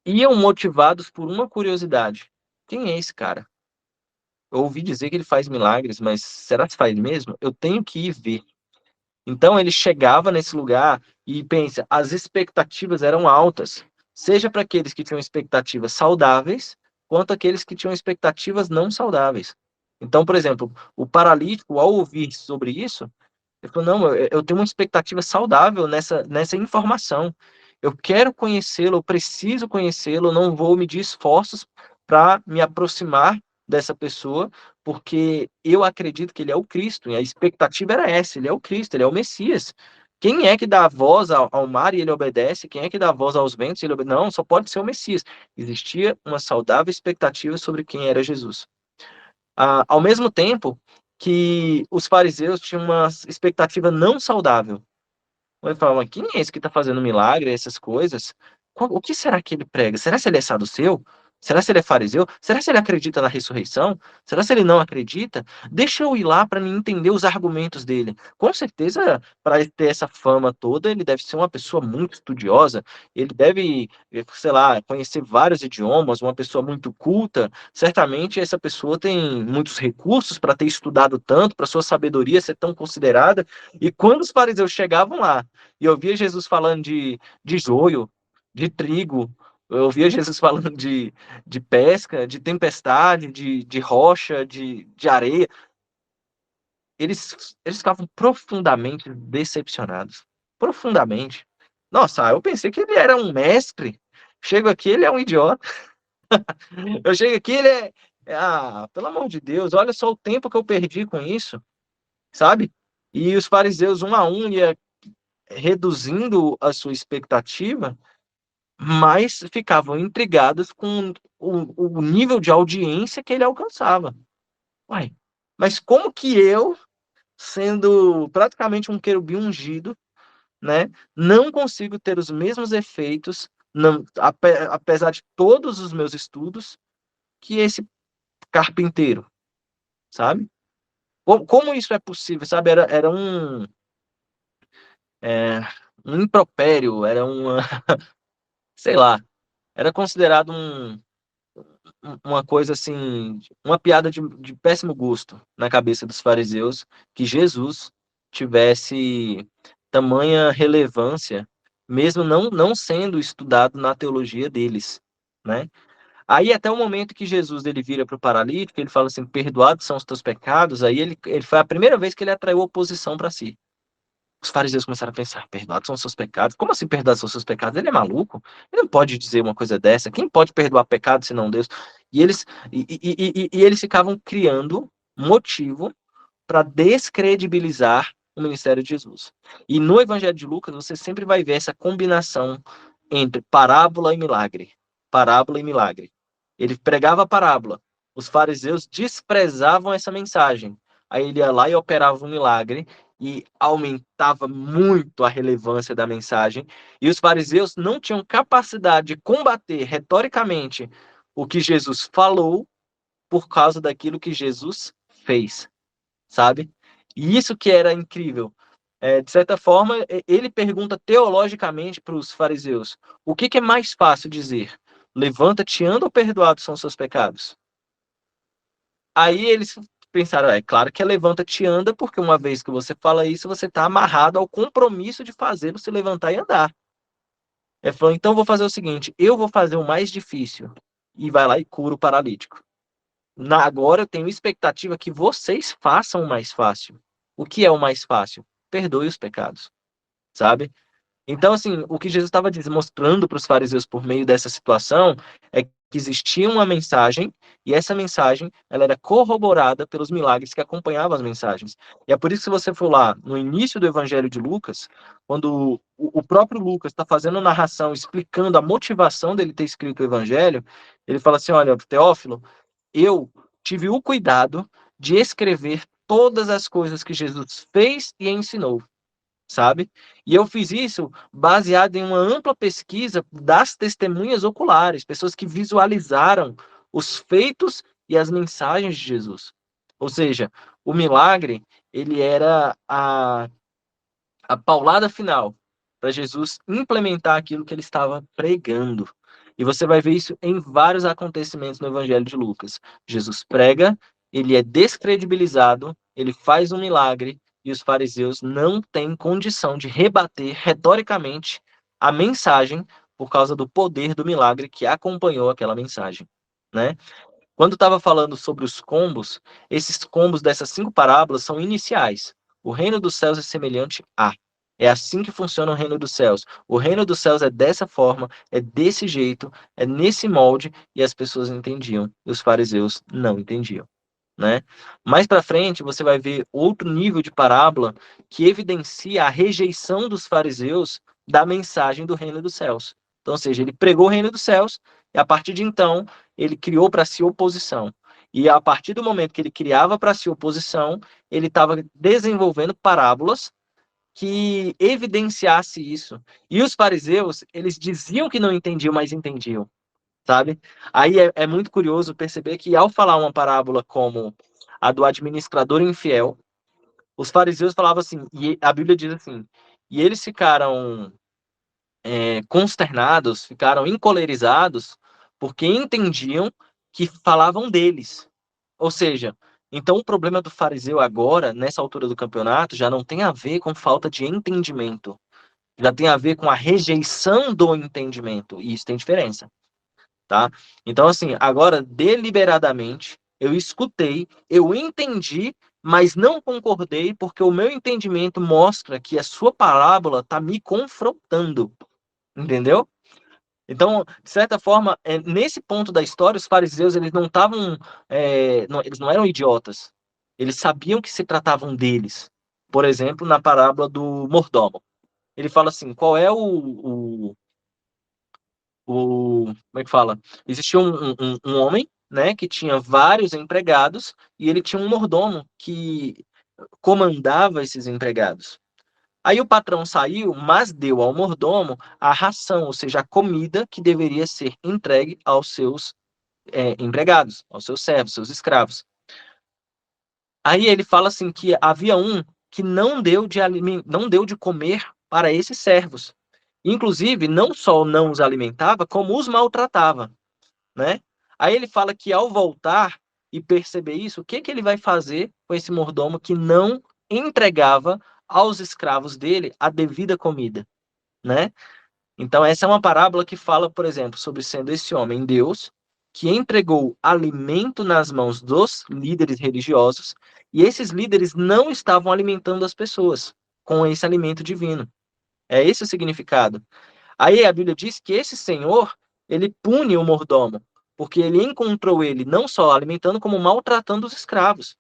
iam motivados por uma curiosidade. Quem é esse cara? Eu ouvi dizer que ele faz milagres, mas será que faz mesmo? Eu tenho que ir ver. Então ele chegava nesse lugar e pensa, as expectativas eram altas, seja para aqueles que tinham expectativas saudáveis, quanto aqueles que tinham expectativas não saudáveis. Então, por exemplo, o paralítico, ao ouvir sobre isso, ele falou, não, eu tenho uma expectativa saudável nessa informação. Eu quero conhecê-lo, eu preciso conhecê-lo, não vou medir esforços para me aproximar dessa pessoa, porque eu acredito que ele é o Cristo, e a expectativa era essa, ele é o Cristo, ele é o Messias. Quem é que dá voz ao mar e ele obedece? Quem é que dá voz aos ventos e ele obedece? Não, só pode ser o Messias. Existia uma saudável expectativa sobre quem era Jesus. Ao mesmo tempo que os fariseus tinham uma expectativa não saudável. Ele fala, mas quem é esse que está fazendo milagre, essas coisas? O que será que ele prega? Será se ele é saduceu? Será se ele é fariseu? Será se ele acredita na ressurreição? Será se ele não acredita? Deixa eu ir lá para mim entender os argumentos dele. Com certeza, para ele ter essa fama toda, ele deve ser uma pessoa muito estudiosa. Ele deve, sei lá, conhecer vários idiomas, uma pessoa muito culta. Certamente essa pessoa tem muitos recursos para ter estudado tanto, para sua sabedoria ser tão considerada. E quando os fariseus chegavam lá, e eu via Jesus falando de joio, de trigo, eu ouvia Jesus falando de pesca, de tempestade, de rocha, de areia. Eles ficavam profundamente decepcionados. Profundamente. Nossa, eu pensei que ele era um mestre. Chego aqui, ele é um idiota. Eu chego aqui, ele é. Pelo amor de Deus, olha só o tempo que eu perdi com isso, sabe? E os fariseus, um a um, ia reduzindo a sua expectativa, mas ficavam intrigados com o nível de audiência que ele alcançava. Uai, mas como que eu, sendo praticamente um querubim ungido, né, não consigo ter os mesmos efeitos, não, apesar de todos os meus estudos, que esse carpinteiro, sabe? Como isso é possível, sabe? Era é, um impropério, era uma, sei lá, era considerado uma coisa assim, uma piada de péssimo gosto na cabeça dos fariseus, que Jesus tivesse tamanha relevância, mesmo não sendo estudado na teologia deles, né? Aí até o momento que Jesus ele vira para o paralítico, ele fala assim, perdoados são os teus pecados, aí ele foi a primeira vez que ele atraiu oposição para si. Os fariseus começaram a pensar, perdoados são os seus pecados? Como assim perdoados são os seus pecados? Ele é maluco? Ele não pode dizer uma coisa dessa. Quem pode perdoar pecados senão Deus? E eles ficavam criando motivo para descredibilizar o ministério de Jesus. E no Evangelho de Lucas, você sempre vai ver essa combinação entre parábola e milagre. Parábola e milagre. Ele pregava a parábola. Os fariseus desprezavam essa mensagem. Aí ele ia lá e operava um milagre e aumentava muito a relevância da mensagem. E os fariseus não tinham capacidade de combater retoricamente o que Jesus falou por causa daquilo que Jesus fez, sabe? E isso que era incrível. De certa forma, ele pergunta teologicamente para os fariseus: o que é mais fácil dizer? Levanta-te, anda ou perdoados são os seus pecados? Aí eles pensaram: é claro que é levanta-te, anda, porque uma vez que você fala isso, você está amarrado ao compromisso de fazê-lo se levantar e andar. Ele falou: então vou fazer o seguinte, eu vou fazer o mais difícil. E vai lá e cura o paralítico. Agora eu tenho expectativa que vocês façam o mais fácil. O que é o mais fácil? Perdoe os pecados, sabe? Então, assim, o que Jesus estava mostrando para os fariseus por meio dessa situação é que existia uma mensagem e essa mensagem ela era corroborada pelos milagres que acompanhavam as mensagens. E é por isso que se você for lá no início do Evangelho de Lucas, quando o próprio Lucas está fazendo a narração, explicando a motivação dele ter escrito o Evangelho, ele fala assim, olha, Teófilo, eu tive o cuidado de escrever todas as coisas que Jesus fez e ensinou, sabe? E eu fiz isso baseado em uma ampla pesquisa das testemunhas oculares, pessoas que visualizaram os feitos e as mensagens de Jesus. Ou seja, o milagre, ele era a paulada final para Jesus implementar aquilo que ele estava pregando. E você vai ver isso em vários acontecimentos no Evangelho de Lucas. Jesus prega, ele é descredibilizado, ele faz um milagre e os fariseus não têm condição de rebater retoricamente a mensagem por causa do poder do milagre que acompanhou aquela mensagem, né? Quando estava falando sobre os combos, esses combos dessas 5 parábolas são iniciais. O reino dos céus é semelhante a. É assim que funciona o reino dos céus. O reino dos céus é dessa forma, é desse jeito, é nesse molde, e as pessoas entendiam, e os fariseus não entendiam, né? Mais para frente, você vai ver outro nível de parábola que evidencia a rejeição dos fariseus da mensagem do reino dos céus. Então, ou seja, ele pregou o reino dos céus, e a partir de então, ele criou para si oposição. E a partir do momento que ele criava para si oposição, ele estava desenvolvendo parábolas que evidenciasse isso. E os fariseus, eles diziam que não entendiam, mas entendiam, sabe? Aí é muito curioso perceber que ao falar uma parábola como a do administrador infiel, os fariseus falavam assim, e a Bíblia diz assim, e eles ficaram consternados, ficaram encolerizados, porque entendiam que falavam deles. Ou seja, então o problema do fariseu agora, nessa altura do campeonato, já não tem a ver com falta de entendimento, já tem a ver com a rejeição do entendimento, e isso tem diferença, tá? Então, assim, agora, deliberadamente, eu escutei, eu entendi, mas não concordei, porque o meu entendimento mostra que a sua parábola está me confrontando, entendeu? Então, de certa forma, nesse ponto da história, os fariseus eles não estavam, eles não eram idiotas. Eles sabiam que se tratavam deles. Por exemplo, na parábola do mordomo, ele fala assim: qual é como é que fala? Existia um homem, né, que tinha vários empregados e ele tinha um mordomo que comandava esses empregados. Aí o patrão saiu, mas deu ao mordomo a ração, ou seja, a comida que deveria ser entregue aos seus empregados, aos seus servos, seus escravos. Aí ele fala assim que havia um que não deu de comer para esses servos. Inclusive, não só não os alimentava, como os maltratava, né? Aí ele fala que ao voltar e perceber isso, o que que ele vai fazer com esse mordomo que não entregava aos escravos dele a devida comida, né? Então essa é uma parábola que fala, por exemplo, sobre sendo esse homem Deus que entregou alimento nas mãos dos líderes religiosos, e esses líderes não estavam alimentando as pessoas com esse alimento divino. É esse o significado. Aí a Bíblia diz que esse senhor, ele pune o mordomo, porque ele encontrou ele não só alimentando, como maltratando os escravos.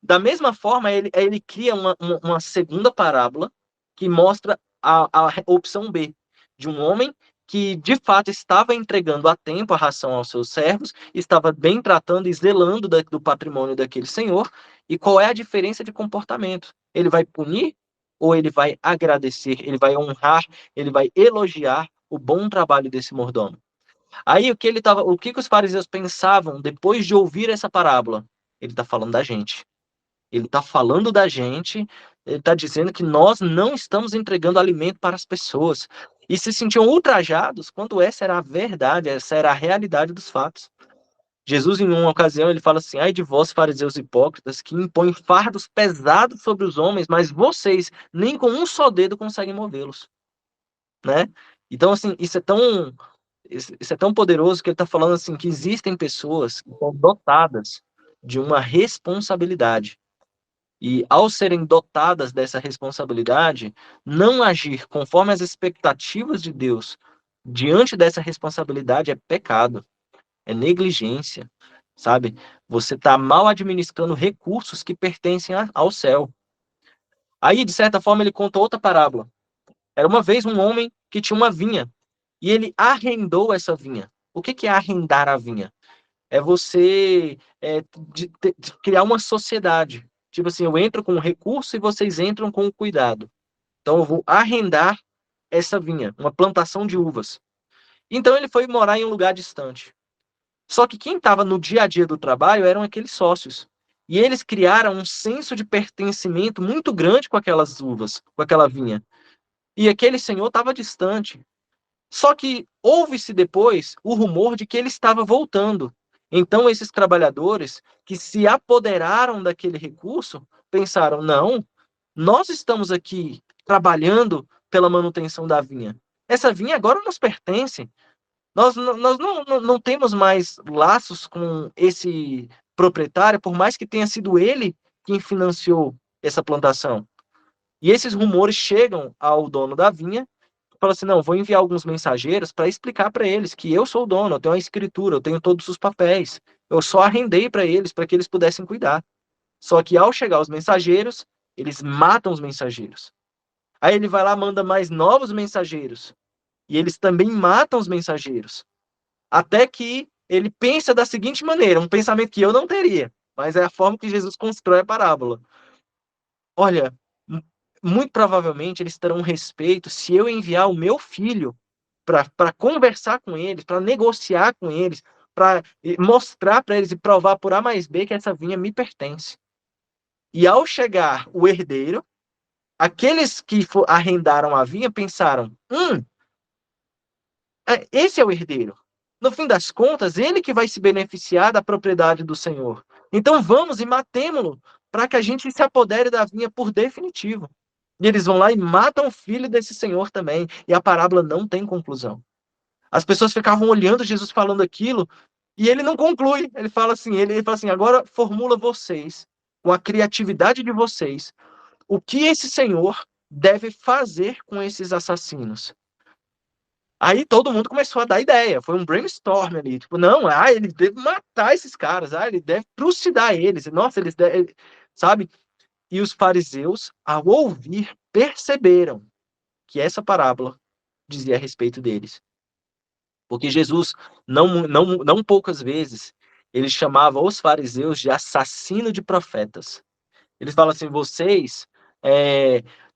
Da mesma forma, ele cria uma segunda parábola que mostra a opção B, de um homem que, de fato, estava entregando a tempo a ração aos seus servos, estava bem tratando e zelando do patrimônio daquele senhor, e qual é a diferença de comportamento? Ele vai punir ou ele vai agradecer, ele vai honrar, ele vai elogiar o bom trabalho desse mordomo? Aí o que os fariseus pensavam depois de ouvir essa parábola? Ele está falando da gente. Ele está falando da gente, ele está dizendo que nós não estamos entregando alimento para as pessoas. E se sentiam ultrajados quando essa era a verdade, essa era a realidade dos fatos. Jesus, em uma ocasião, ele fala assim: ai de vós, fariseus hipócritas, que impõem fardos pesados sobre os homens, mas vocês nem com um só dedo conseguem movê-los, né? Então, assim, isso é tão poderoso que ele está falando assim que existem pessoas que são dotadas de uma responsabilidade. E, ao serem dotadas dessa responsabilidade, não agir conforme as expectativas de Deus diante dessa responsabilidade é pecado, é negligência, sabe? Você está mal administrando recursos que pertencem ao céu. Aí, de certa forma, ele conta outra parábola. Era uma vez um homem que tinha uma vinha e ele arrendou essa vinha. O que é arrendar a vinha? É você de criar uma sociedade. Tipo assim, eu entro com o recurso e vocês entram com o cuidado. Então eu vou arrendar essa vinha, uma plantação de uvas. Então ele foi morar em um lugar distante. Só que quem estava no dia a dia do trabalho eram aqueles sócios. E eles criaram um senso de pertencimento muito grande com aquelas uvas, com aquela vinha. E aquele senhor estava distante. Só que houve-se depois o rumor de que ele estava voltando. Então, esses trabalhadores que se apoderaram daquele recurso pensaram: não, nós estamos aqui trabalhando pela manutenção da vinha. Essa vinha agora nos pertence. Nós não temos mais laços com esse proprietário, por mais que tenha sido ele quem financiou essa plantação. E esses rumores chegam ao dono da vinha, fala assim: não, vou enviar alguns mensageiros para explicar para eles que eu sou o dono, eu tenho a escritura, eu tenho todos os papéis. Eu só arrendei para eles que eles pudessem cuidar. Só que ao chegar os mensageiros, eles matam os mensageiros. Aí ele vai lá, manda mais novos mensageiros. E eles também matam os mensageiros. Até que ele pensa da seguinte maneira, um pensamento que eu não teria, mas é a forma que Jesus constrói a parábola. Olha, muito provavelmente eles terão respeito se eu enviar o meu filho para conversar com eles, para negociar com eles, para mostrar para eles e provar por A mais B que essa vinha me pertence. E ao chegar o herdeiro, aqueles que arrendaram a vinha pensaram: esse é o herdeiro. No fim das contas, ele que vai se beneficiar da propriedade do Senhor. Então vamos e matemo-lo, para que a gente se apodere da vinha por definitivo. E eles vão lá e matam o filho desse senhor também. E a parábola não tem conclusão. As pessoas ficavam olhando Jesus falando aquilo e ele não conclui. Ele fala assim, agora formula vocês, com a criatividade de vocês, o que esse senhor deve fazer com esses assassinos. Aí todo mundo começou a dar ideia. Foi um brainstorm ali. Tipo, não, ele deve matar esses caras. Ele deve trucidar eles. Nossa, eles devem... Sabe? E os fariseus, ao ouvir, perceberam que essa parábola dizia a respeito deles. Porque Jesus, não poucas vezes, ele chamava os fariseus de assassino de profetas. Eles falam assim: vocês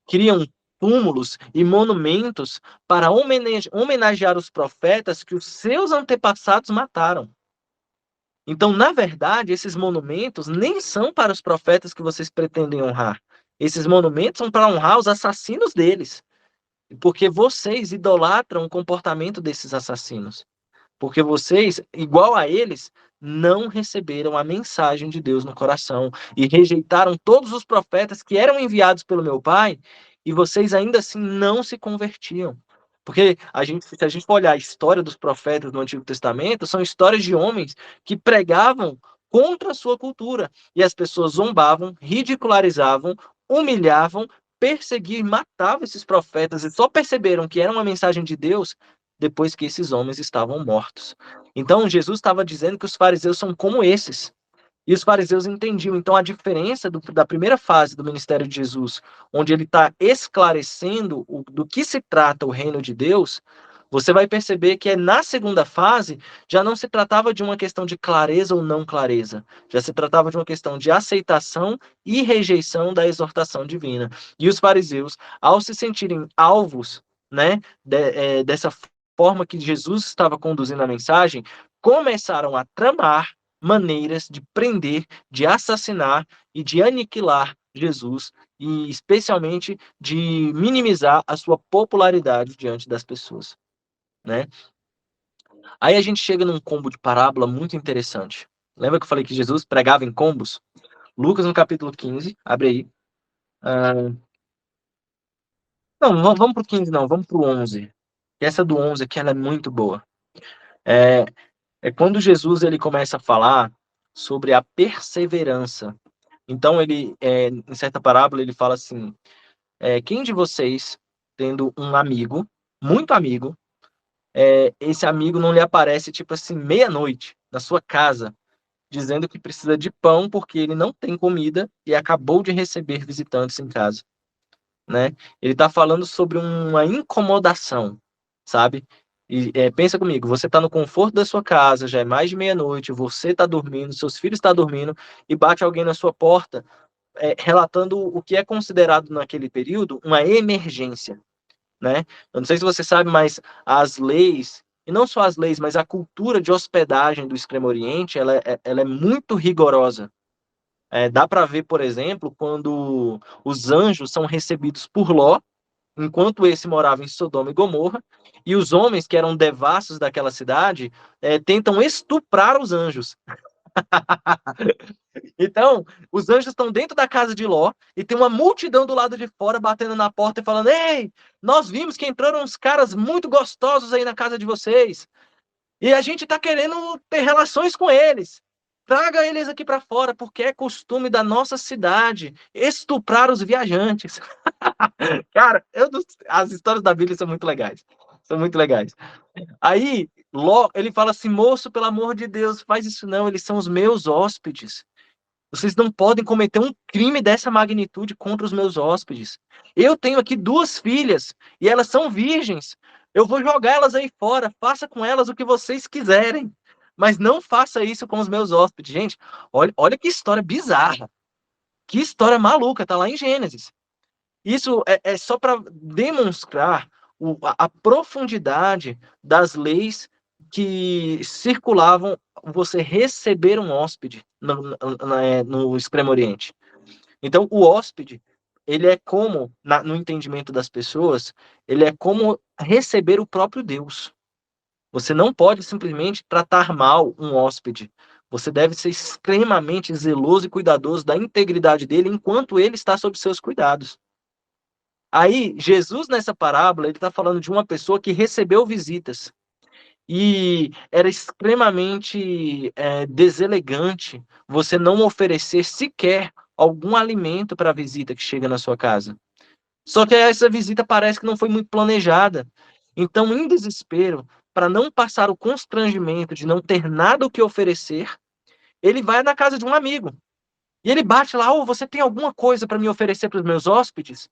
criam túmulos e monumentos para homenagear os profetas que os seus antepassados mataram. Então, na verdade, esses monumentos nem são para os profetas que vocês pretendem honrar. Esses monumentos são para honrar os assassinos deles. Porque vocês idolatram o comportamento desses assassinos. Porque vocês, igual a eles, não receberam a mensagem de Deus no coração e rejeitaram todos os profetas que eram enviados pelo meu Pai, e vocês ainda assim não se convertiam. Porque se a gente for olhar a história dos profetas no Antigo Testamento, são histórias de homens que pregavam contra a sua cultura. E as pessoas zombavam, ridicularizavam, humilhavam, perseguiam, matavam esses profetas e só perceberam que era uma mensagem de Deus depois que esses homens estavam mortos. Então, Jesus estava dizendo que os fariseus são como esses. E os fariseus entendiam. Então, a diferença da primeira fase do ministério de Jesus, onde ele está esclarecendo do que se trata o reino de Deus, você vai perceber que na segunda fase já não se tratava de uma questão de clareza ou não clareza, já se tratava de uma questão de aceitação e rejeição da exortação divina. E os fariseus, ao se sentirem alvos, né, dessa forma que Jesus estava conduzindo a mensagem, começaram a tramar maneiras de prender, de assassinar e de aniquilar Jesus, e especialmente de minimizar a sua popularidade diante das pessoas, né? Aí a gente chega num combo de parábola muito interessante. Lembra que eu falei que Jesus pregava em combos? Lucas no capítulo 15, abre aí. Não, vamos pro 15 não, vamos pro 11. Essa do 11 aqui, ela é muito boa. É, é quando Jesus ele começa a falar sobre a perseverança. Então, em certa parábola, ele fala assim: quem de vocês, tendo um amigo, muito amigo, esse amigo não lhe aparece, tipo assim, meia-noite, na sua casa, dizendo que precisa de pão porque ele não tem comida e acabou de receber visitantes em casa, né? Ele está falando sobre uma incomodação, sabe? E pensa comigo, você está no conforto da sua casa, já é mais de meia-noite, você está dormindo, seus filhos estão dormindo, e bate alguém na sua porta relatando o que é considerado naquele período uma emergência, né? Eu não sei se você sabe, mas as leis, e não só as leis, mas a cultura de hospedagem do Extremo Oriente, ela é muito rigorosa. Dá para ver, por exemplo, quando os anjos são recebidos por Ló, enquanto esse morava em Sodoma e Gomorra, e os homens que eram devassos daquela cidade tentam estuprar os anjos. Então, os anjos estão dentro da casa de Ló e tem uma multidão do lado de fora batendo na porta e falando: Ei, nós vimos que entraram uns caras muito gostosos aí na casa de vocês e a gente está querendo ter relações com eles. Traga eles aqui para fora, porque é costume da nossa cidade estuprar os viajantes. Cara, as histórias da Bíblia são muito legais. São muito legais. Aí, Ló, ele fala assim: moço, pelo amor de Deus, faz isso não, eles são os meus hóspedes. Vocês não podem cometer um crime dessa magnitude contra os meus hóspedes. Eu tenho aqui duas filhas e elas são virgens. Eu vou jogar elas aí fora. Faça com elas o que vocês quiserem. Mas não faça isso com os meus hóspedes. Gente, olha que história bizarra. Que história maluca. Tá lá em Gênesis. Isso é só para demonstrar a profundidade das leis que circulavam você receber um hóspede no Extremo Oriente. Então, o hóspede, ele é como, no entendimento das pessoas, ele é como receber o próprio Deus. Você não pode simplesmente tratar mal um hóspede. Você deve ser extremamente zeloso e cuidadoso da integridade dele enquanto ele está sob seus cuidados. Aí, Jesus, nessa parábola, ele está falando de uma pessoa que recebeu visitas e era extremamente deselegante você não oferecer sequer algum alimento para a visita que chega na sua casa. Só que essa visita parece que não foi muito planejada. Então, em desespero, para não passar o constrangimento de não ter nada o que oferecer, ele vai na casa de um amigo. E ele bate lá: oh, você tem alguma coisa para me oferecer para os meus hóspedes?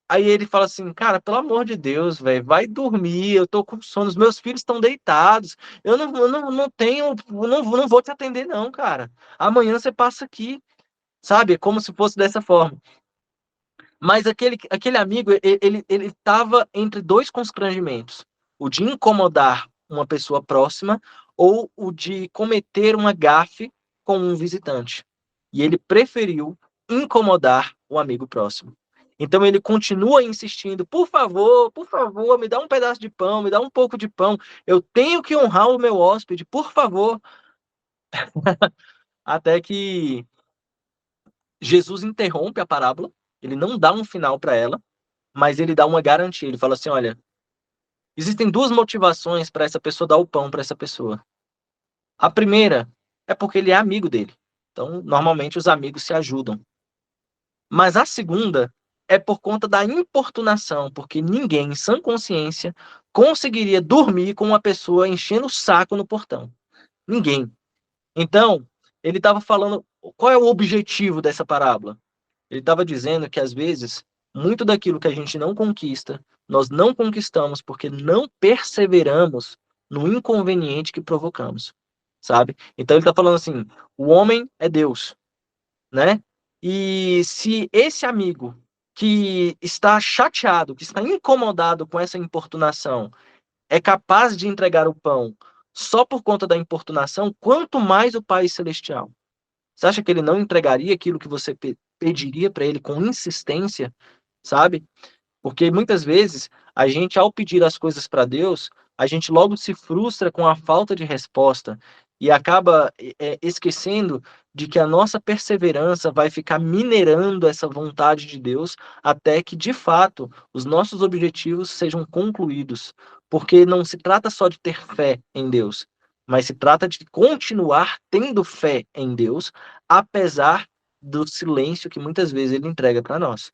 Aí ele fala assim: cara, pelo amor de Deus, velho, vai dormir, eu tô com sono, os meus filhos estão deitados, eu não tenho, não vou te atender não, cara. Amanhã você passa aqui, sabe? Como se fosse dessa forma. Mas aquele amigo, ele estava entre dois constrangimentos: o de incomodar uma pessoa próxima ou o de cometer uma gafe com um visitante. E ele preferiu incomodar o amigo próximo. Então ele continua insistindo: por favor, me dá um pedaço de pão, me dá um pouco de pão. Eu tenho que honrar o meu hóspede, por favor. Até que Jesus interrompe a parábola, ele não dá um final para ela, mas ele dá uma garantia. Ele fala assim: olha, Existem duas motivações para essa pessoa dar o pão para essa pessoa. A primeira é porque ele é amigo dele. Então, normalmente os amigos se ajudam. Mas a segunda é por conta da importunação, porque ninguém, em sã consciência, conseguiria dormir com uma pessoa enchendo o saco no portão. Ninguém. Então, ele estava falando, qual é o objetivo dessa parábola? Ele estava dizendo que, às vezes, muito daquilo que a gente não conquista, nós não conquistamos porque não perseveramos no inconveniente que provocamos, sabe? Então, ele está falando assim, o homem é Deus, né? E se esse amigo que está chateado, que está incomodado com essa importunação, é capaz de entregar o pão só por conta da importunação, quanto mais o Pai Celestial. Você acha que ele não entregaria aquilo que você pediria para ele com insistência, sabe? Porque muitas vezes a gente, ao pedir as coisas para Deus, a gente logo se frustra com a falta de resposta e acaba esquecendo de que a nossa perseverança vai ficar minerando essa vontade de Deus até que, de fato, os nossos objetivos sejam concluídos. Porque não se trata só de ter fé em Deus, mas se trata de continuar tendo fé em Deus, apesar do silêncio que muitas vezes ele entrega para nós.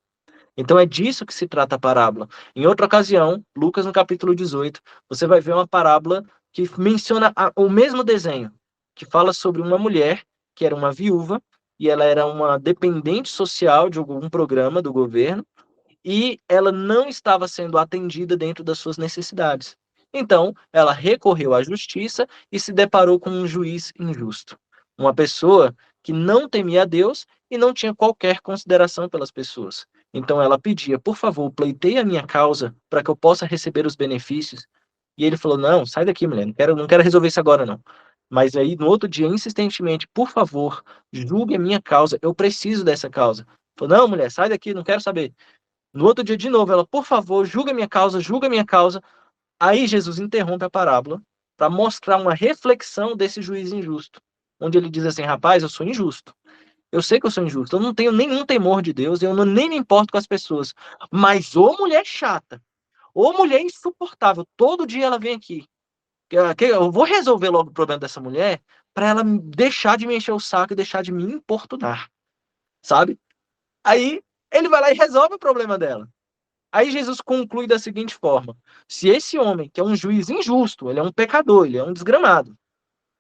Então é disso que se trata a parábola. Em outra ocasião, Lucas no capítulo 18, você vai ver uma parábola que menciona o mesmo desenho, que fala sobre uma mulher que era uma viúva e ela era uma dependente social de algum programa do governo e ela não estava sendo atendida dentro das suas necessidades. Então, ela recorreu à justiça e se deparou com um juiz injusto. Uma pessoa que não temia a Deus e não tinha qualquer consideração pelas pessoas. Então, ela pedia, por favor, pleiteie a minha causa para que eu possa receber os benefícios. E ele falou, não, sai daqui, mulher, não quero resolver isso agora, não. Mas aí, no outro dia, insistentemente, por favor, julgue a minha causa, eu preciso dessa causa. Falou, não, mulher, sai daqui, não quero saber. No outro dia, de novo, ela, por favor, julga minha causa, julga minha causa. Aí Jesus interrompe a parábola para mostrar uma reflexão desse juiz injusto, onde ele diz assim, rapaz, eu sou injusto. Eu sei que eu sou injusto, eu não tenho nenhum temor de Deus, eu nem me importo com as pessoas. Mas ô mulher chata, ô mulher insuportável, todo dia ela vem aqui. Eu vou resolver logo o problema dessa mulher para ela deixar de me encher o saco e deixar de me importunar, sabe? Aí ele vai lá e resolve o problema dela. Aí Jesus conclui da seguinte forma: se esse homem, que é um juiz injusto, ele é um pecador, ele é um desgramado,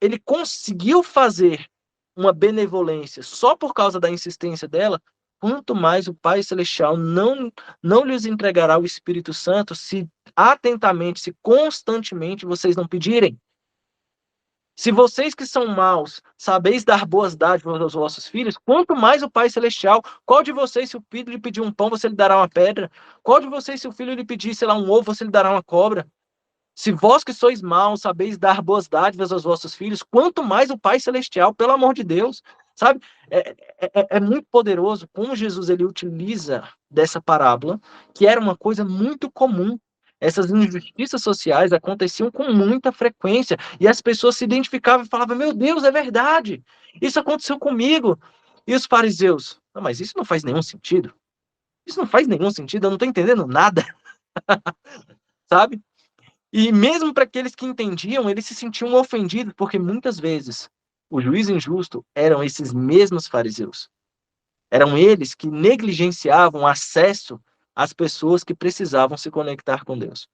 ele conseguiu fazer uma benevolência só por causa da insistência dela, quanto mais o Pai Celestial não lhes entregará o Espírito Santo se atentamente, se constantemente vocês não pedirem. Se vocês que são maus sabeis dar boas dádivas aos vossos filhos, quanto mais o Pai Celestial, qual de vocês, se o filho lhe pedir um pão, você lhe dará uma pedra? Qual de vocês, se o filho lhe pedir, sei lá, um ovo, você lhe dará uma cobra? Se vós que sois maus sabeis dar boas dádivas aos vossos filhos, quanto mais o Pai Celestial, pelo amor de Deus, sabe? É muito poderoso como Jesus ele utiliza dessa parábola, que era uma coisa muito comum. Essas injustiças sociais aconteciam com muita frequência e as pessoas se identificavam e falavam: Meu Deus, é verdade, isso aconteceu comigo. E os fariseus: Não, mas isso não faz nenhum sentido. Isso não faz nenhum sentido, eu não estou entendendo nada, sabe? E mesmo para aqueles que entendiam, eles se sentiam ofendidos, porque muitas vezes o juiz injusto eram esses mesmos fariseus. Eram eles que negligenciavam o acesso às pessoas que precisavam se conectar com Deus.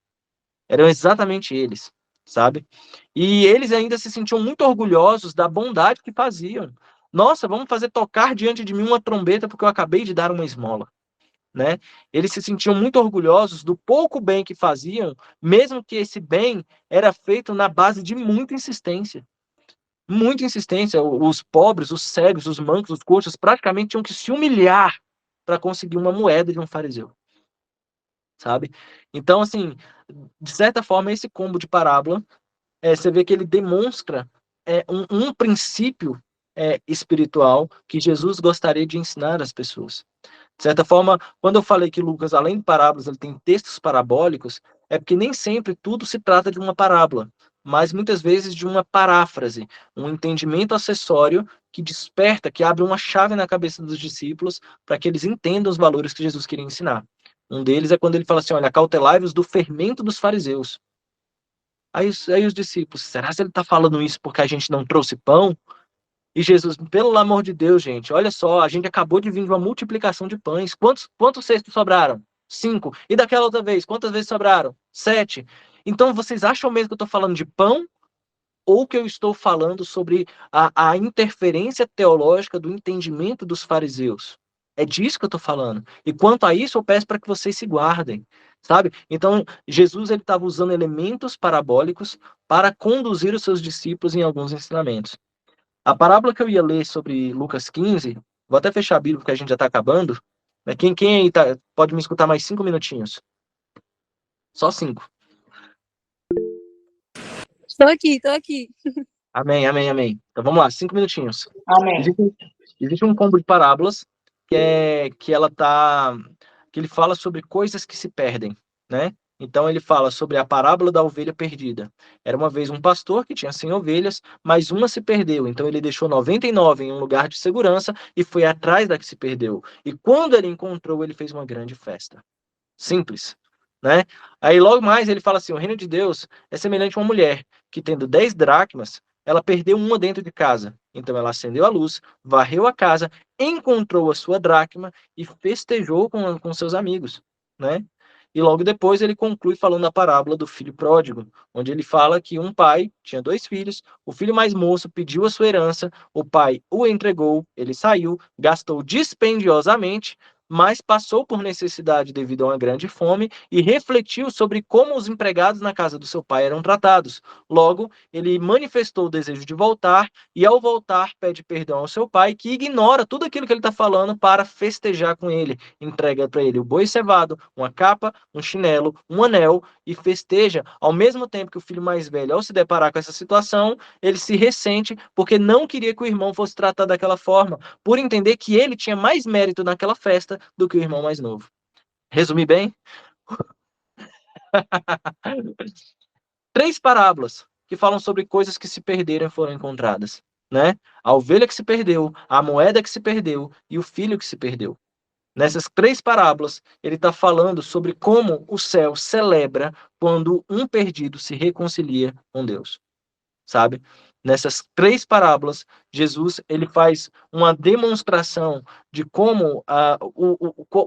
Eram exatamente eles, sabe? E eles ainda se sentiam muito orgulhosos da bondade que faziam. Nossa, vamos fazer tocar diante de mim uma trombeta porque eu acabei de dar uma esmola. Né? Eles se sentiam muito orgulhosos do pouco bem que faziam, mesmo que esse bem era feito na base de muita insistência. Muita insistência. Os pobres, os cegos, os mancos, os coxos praticamente tinham que se humilhar para conseguir uma moeda de um fariseu. Sabe? Então, assim, de certa forma, esse combo de parábola, você vê que ele demonstra um princípio espiritual que Jesus gostaria de ensinar às pessoas. De certa forma, quando eu falei que Lucas, além de parábolas, ele tem textos parabólicos, é porque nem sempre tudo se trata de uma parábola, mas muitas vezes de uma paráfrase, um entendimento acessório que desperta, que abre uma chave na cabeça dos discípulos para que eles entendam os valores que Jesus queria ensinar. Um deles é quando ele fala assim, olha, acautelai-vos do fermento dos fariseus. Aí os discípulos, será que ele está falando isso porque a gente não trouxe pão? E Jesus, pelo amor de Deus, gente, olha só, a gente acabou de vir de uma multiplicação de pães. Quantos cestos sobraram? 5. E daquela outra vez, quantas vezes sobraram? 7. Então, vocês acham mesmo que eu estou falando de pão? Ou que eu estou falando sobre a interferência teológica do entendimento dos fariseus? É disso que eu estou falando. E quanto a isso, eu peço para que vocês se guardem, sabe? Então, Jesus ele estava usando elementos parabólicos para conduzir os seus discípulos em alguns ensinamentos. A parábola que eu ia ler sobre Lucas 15, vou até fechar a Bíblia porque a gente já está acabando. Né? Quem aí pode me escutar mais 5 minutinhos? Só 5. Estou aqui, estou aqui. Amém, amém, amém. Então vamos lá, 5 minutinhos. Amém. Existe um combo de parábolas que ele fala sobre coisas que se perdem, né? Então ele fala sobre a parábola da ovelha perdida. Era uma vez um pastor que tinha 100 ovelhas, mas uma se perdeu. Então ele deixou 99 em um lugar de segurança e foi atrás da que se perdeu. E quando ele encontrou, ele fez uma grande festa. Simples, né? Aí logo mais ele fala assim: o reino de Deus é semelhante a uma mulher que, tendo 10 dracmas, ela perdeu uma dentro de casa. Então ela acendeu a luz, varreu a casa, encontrou a sua dracma e festejou com seus amigos, né? E logo depois ele conclui falando a parábola do filho pródigo, onde ele fala que um pai tinha 2 filhos, o filho mais moço pediu a sua herança, o pai o entregou, ele saiu, gastou dispendiosamente, mas passou por necessidade devido a uma grande fome e refletiu sobre como os empregados na casa do seu pai eram tratados. Logo, ele manifestou o desejo de voltar e, ao voltar, pede perdão ao seu pai, que ignora tudo aquilo que ele está falando para festejar com ele. Entrega para ele o boi cevado, uma capa, um chinelo, um anel e festeja. Ao mesmo tempo que o filho mais velho, ao se deparar com essa situação, ele se ressente porque não queria que o irmão fosse tratado daquela forma, por entender que ele tinha mais mérito naquela festa do que o irmão mais novo. Resumi bem? 3 parábolas que falam sobre coisas que se perderam e foram encontradas, né? A ovelha que se perdeu, a moeda que se perdeu e o filho que se perdeu. Nessas 3 parábolas, ele está falando sobre como o céu celebra quando um perdido se reconcilia com Deus, sabe? Nessas 3 parábolas, Jesus ele faz uma demonstração de como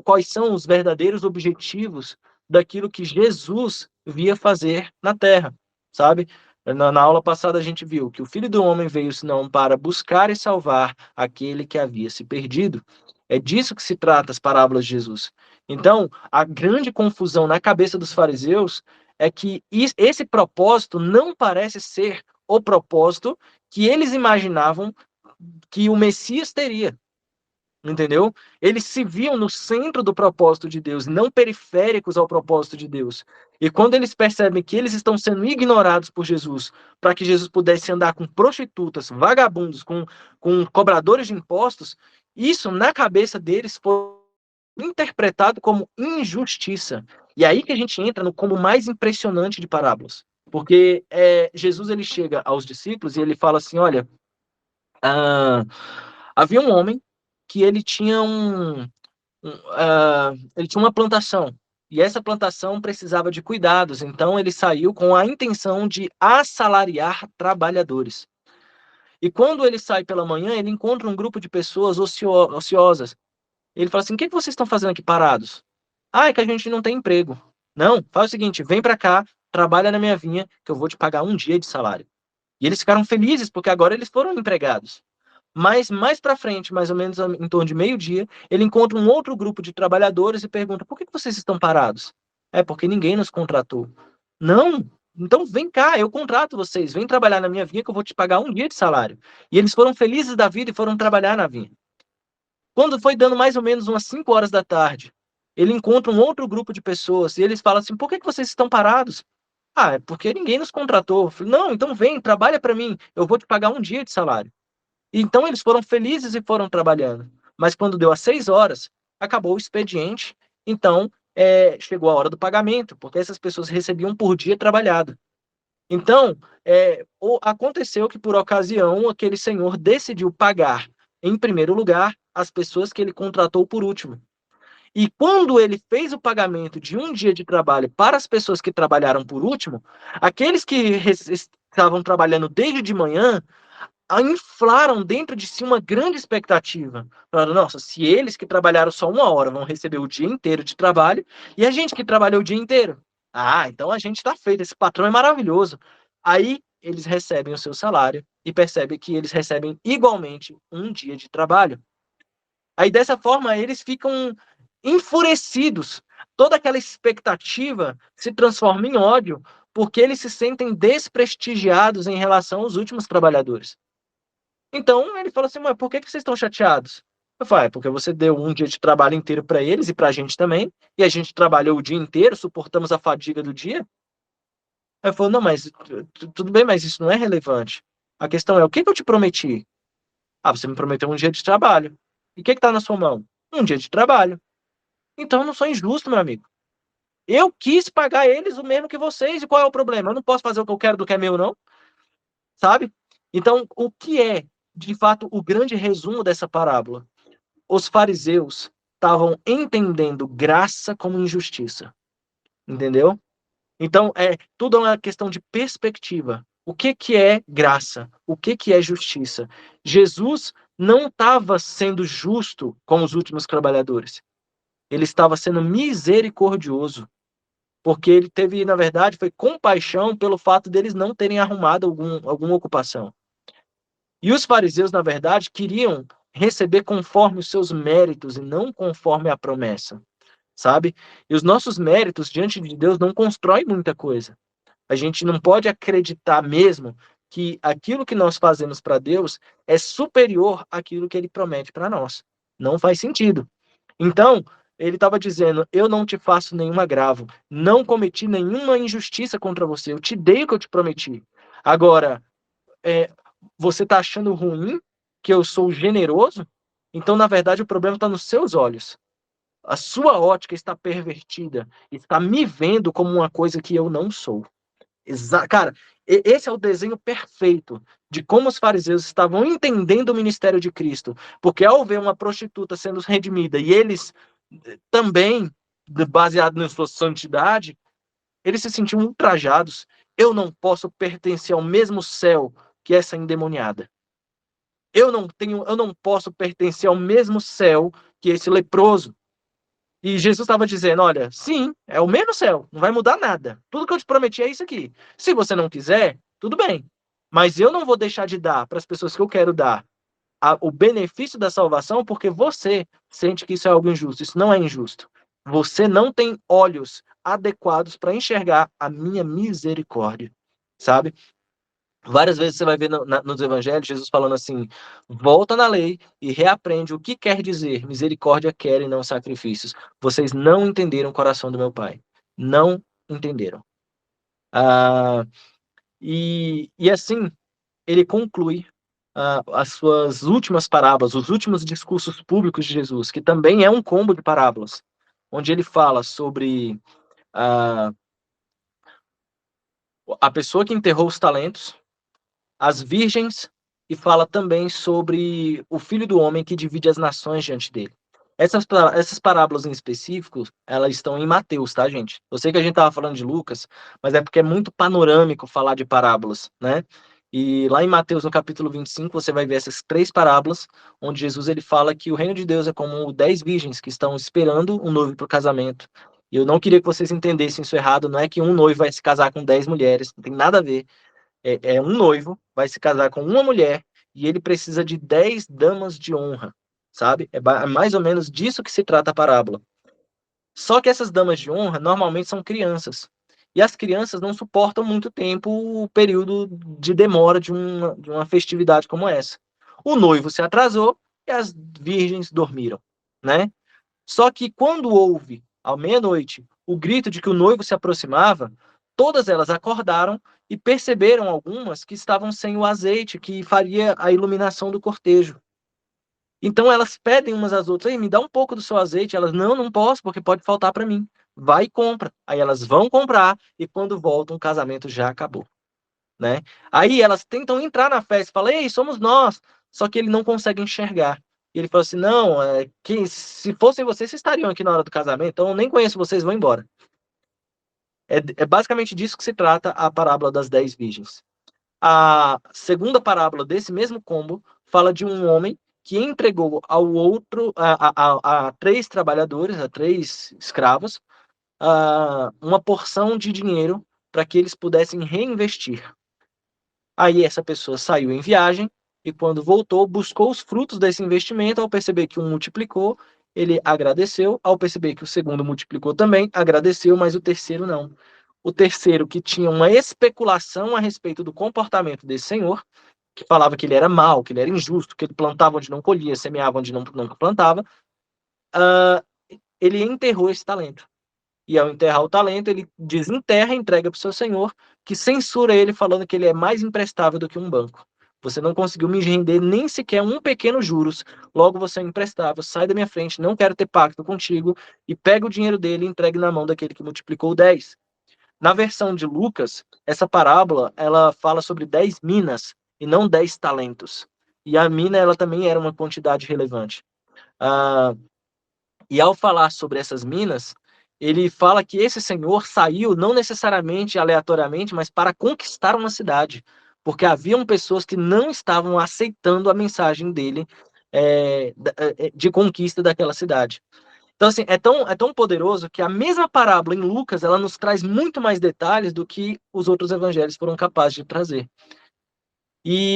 quais são os verdadeiros objetivos daquilo que Jesus via fazer na Terra, sabe? Na aula passada a gente viu que o Filho do Homem veio senão para buscar e salvar aquele que havia se perdido. É disso que se trata as parábolas de Jesus. Então, a grande confusão na cabeça dos fariseus é que esse propósito não parece ser o propósito que eles imaginavam que o Messias teria. Entendeu? Eles se viam no centro do propósito de Deus, não periféricos ao propósito de Deus. E quando eles percebem que eles estão sendo ignorados por Jesus, para que Jesus pudesse andar com prostitutas, vagabundos, com cobradores de impostos, isso na cabeça deles foi interpretado como injustiça. E aí que a gente entra no como mais impressionante de parábolas. Porque Jesus ele chega aos discípulos e ele fala assim: olha, havia um homem que ele tinha ele tinha uma plantação. E essa plantação precisava de cuidados. Então ele saiu com a intenção de assalariar trabalhadores. E quando ele sai pela manhã, ele encontra um grupo de pessoas ociosas. Ele fala assim: o que vocês estão fazendo aqui parados? Ah, é que a gente não tem emprego. Não, faz o seguinte, vem para cá, trabalha na minha vinha, que eu vou te pagar um dia de salário. E eles ficaram felizes, porque agora eles foram empregados. Mas mais para frente, mais ou menos em torno de meio-dia, ele encontra um outro grupo de trabalhadores e pergunta: por que vocês estão parados? É porque ninguém nos contratou. Não, então vem cá, eu contrato vocês, vem trabalhar na minha vinha que eu vou te pagar um dia de salário. E eles foram felizes da vida e foram trabalhar na vinha. Quando foi dando mais ou menos umas 5 horas da tarde, ele encontra um outro grupo de pessoas e eles falam assim: por que vocês estão parados? Ah, é porque ninguém nos contratou. Eu falei: não, então vem, trabalha para mim, eu vou te pagar um dia de salário. Então eles foram felizes e foram trabalhando. Mas quando deu às 6 horas, acabou o expediente. Então chegou a hora do pagamento, porque essas pessoas recebiam por dia trabalhado. Então aconteceu que, por ocasião, aquele senhor decidiu pagar, em primeiro lugar, as pessoas que ele contratou por último. E quando ele fez o pagamento de um dia de trabalho para as pessoas que trabalharam por último, aqueles que estavam trabalhando desde de manhã inflaram dentro de si uma grande expectativa. Falaram, nossa, se eles que trabalharam só 1 hora vão receber o dia inteiro de trabalho, e a gente que trabalhou o dia inteiro? Ah, então a gente está feito, esse patrão é maravilhoso. Aí eles recebem o seu salário e percebem que eles recebem igualmente um dia de trabalho. Aí dessa forma eles ficam enfurecidos. Toda aquela expectativa se transforma em ódio, porque eles se sentem desprestigiados em relação aos últimos trabalhadores. Então ele fala assim, mas por que vocês estão chateados? Eu falo, porque você deu um dia de trabalho inteiro para eles e para a gente também, e a gente trabalhou o dia inteiro, suportamos a fadiga do dia. Aí eu falo, não, mas tudo bem, mas isso não é relevante. A questão é, o que eu te prometi? Ah, você me prometeu um dia de trabalho. E o que está na sua mão? Um dia de trabalho. Então eu não sou injusto, meu amigo. Eu quis pagar eles o mesmo que vocês, e qual é o problema? Eu não posso fazer o que eu quero do que é meu, não? Sabe? Então, o que é, de fato, o grande resumo dessa parábola? Os fariseus estavam entendendo graça como injustiça. Entendeu? Então, tudo é uma questão de perspectiva. O que é graça? O que é justiça? Jesus não estava sendo justo com os últimos trabalhadores. Ele estava sendo misericordioso. Porque ele teve, na verdade, foi compaixão pelo fato deles não terem arrumado alguma ocupação. E os fariseus, na verdade, queriam receber conforme os seus méritos e não conforme a promessa, sabe? E os nossos méritos diante de Deus não constroem muita coisa. A gente não pode acreditar mesmo que aquilo que nós fazemos para Deus é superior àquilo que ele promete para nós. Não faz sentido. Então, ele estava dizendo: eu não te faço nenhum agravo, não cometi nenhuma injustiça contra você, eu te dei o que eu te prometi. Agora, você está achando ruim que eu sou generoso? Então, na verdade, o problema está nos seus olhos. A sua ótica está pervertida, está me vendo como uma coisa que eu não sou. Cara, esse é o desenho perfeito de como os fariseus estavam entendendo o ministério de Cristo. Porque ao ver uma prostituta sendo redimida e eles também, baseado na sua santidade, eles se sentiam ultrajados. Eu não posso pertencer ao mesmo céu que essa endemoniada. Eu não posso pertencer ao mesmo céu que esse leproso. E Jesus estava dizendo, olha, sim, é o mesmo céu, não vai mudar nada. Tudo que eu te prometi é isso aqui. Se você não quiser, tudo bem. Mas eu não vou deixar de dar para as pessoas que eu quero dar o benefício da salvação porque você sente que isso é algo injusto. Isso não é injusto. Você não tem olhos adequados para enxergar a minha misericórdia, sabe? Várias vezes você vai ver nos evangelhos Jesus falando assim: volta na lei e reaprende o que quer dizer misericórdia quer e não sacrifícios. Vocês não entenderam o coração do meu Pai. Não entenderam. Ah, e assim, ele conclui as suas últimas parábolas, os últimos discursos públicos de Jesus, que também é um combo de parábolas, onde ele fala sobre a pessoa que enterrou os talentos, as virgens, e fala também sobre o filho do homem que divide as nações diante dele. Essas parábolas em específico, elas estão em Mateus, tá, gente? Eu sei que a gente estava falando de Lucas, mas é porque é muito panorâmico falar de parábolas, né? E lá em Mateus, no capítulo 25, você vai ver essas 3 parábolas, onde Jesus ele fala que o reino de Deus é como 10 virgens que estão esperando um noivo para o casamento. E eu não queria que vocês entendessem isso errado, não é que um noivo vai se casar com 10 mulheres, não tem nada a ver. É um noivo, vai se casar com uma mulher e ele precisa de 10 damas de honra, sabe? É mais ou menos disso que se trata a parábola. Só que essas damas de honra normalmente são crianças. E as crianças não suportam muito tempo o período de demora de uma festividade como essa. O noivo se atrasou e as virgens dormiram, né? Só que quando houve, à meia-noite, o grito de que o noivo se aproximava, todas elas acordaram e perceberam algumas que estavam sem o azeite que faria a iluminação do cortejo. Então elas pedem umas às outras, ei, me dá um pouco do seu azeite. Elas, não posso, porque pode faltar para mim. Vai e compra. Aí elas vão comprar e quando voltam, o casamento já acabou, né? Aí elas tentam entrar na festa e falam, ei, somos nós. Só que ele não consegue enxergar. E ele falou assim, não, se fossem vocês estariam aqui na hora do casamento, então eu nem conheço vocês, vão embora. É basicamente disso que se trata a parábola das 10 virgens. A segunda parábola desse mesmo combo fala de um homem que entregou ao outro, a 3 trabalhadores, a 3 escravos, uma porção de dinheiro para que eles pudessem reinvestir. Aí essa pessoa saiu em viagem e quando voltou, buscou os frutos desse investimento. Ao perceber que um multiplicou, ele agradeceu. Ao perceber que o segundo multiplicou também, agradeceu, mas o terceiro não. O terceiro, que tinha uma especulação a respeito do comportamento desse senhor, que falava que ele era mau, que ele era injusto, que ele plantava onde não colhia, semeava onde não plantava, ele enterrou esse talento. E ao enterrar o talento, ele desenterra e entrega para o seu senhor, que censura ele, falando que ele é mais imprestável do que um banco. Você não conseguiu me render nem sequer um pequeno juros, logo você é imprestável, sai da minha frente, não quero ter pacto contigo, e pega o dinheiro dele e entregue na mão daquele que multiplicou 10. Na versão de Lucas, essa parábola, ela fala sobre 10 minas e não 10 talentos. E a mina, ela também era uma quantidade relevante. E ao falar sobre essas minas, ele fala que esse senhor saiu não necessariamente aleatoriamente, mas para conquistar uma cidade, porque haviam pessoas que não estavam aceitando a mensagem dele de conquista daquela cidade. Então, assim, é tão poderoso que a mesma parábola em Lucas, ela nos traz muito mais detalhes do que os outros evangelhos foram capazes de trazer.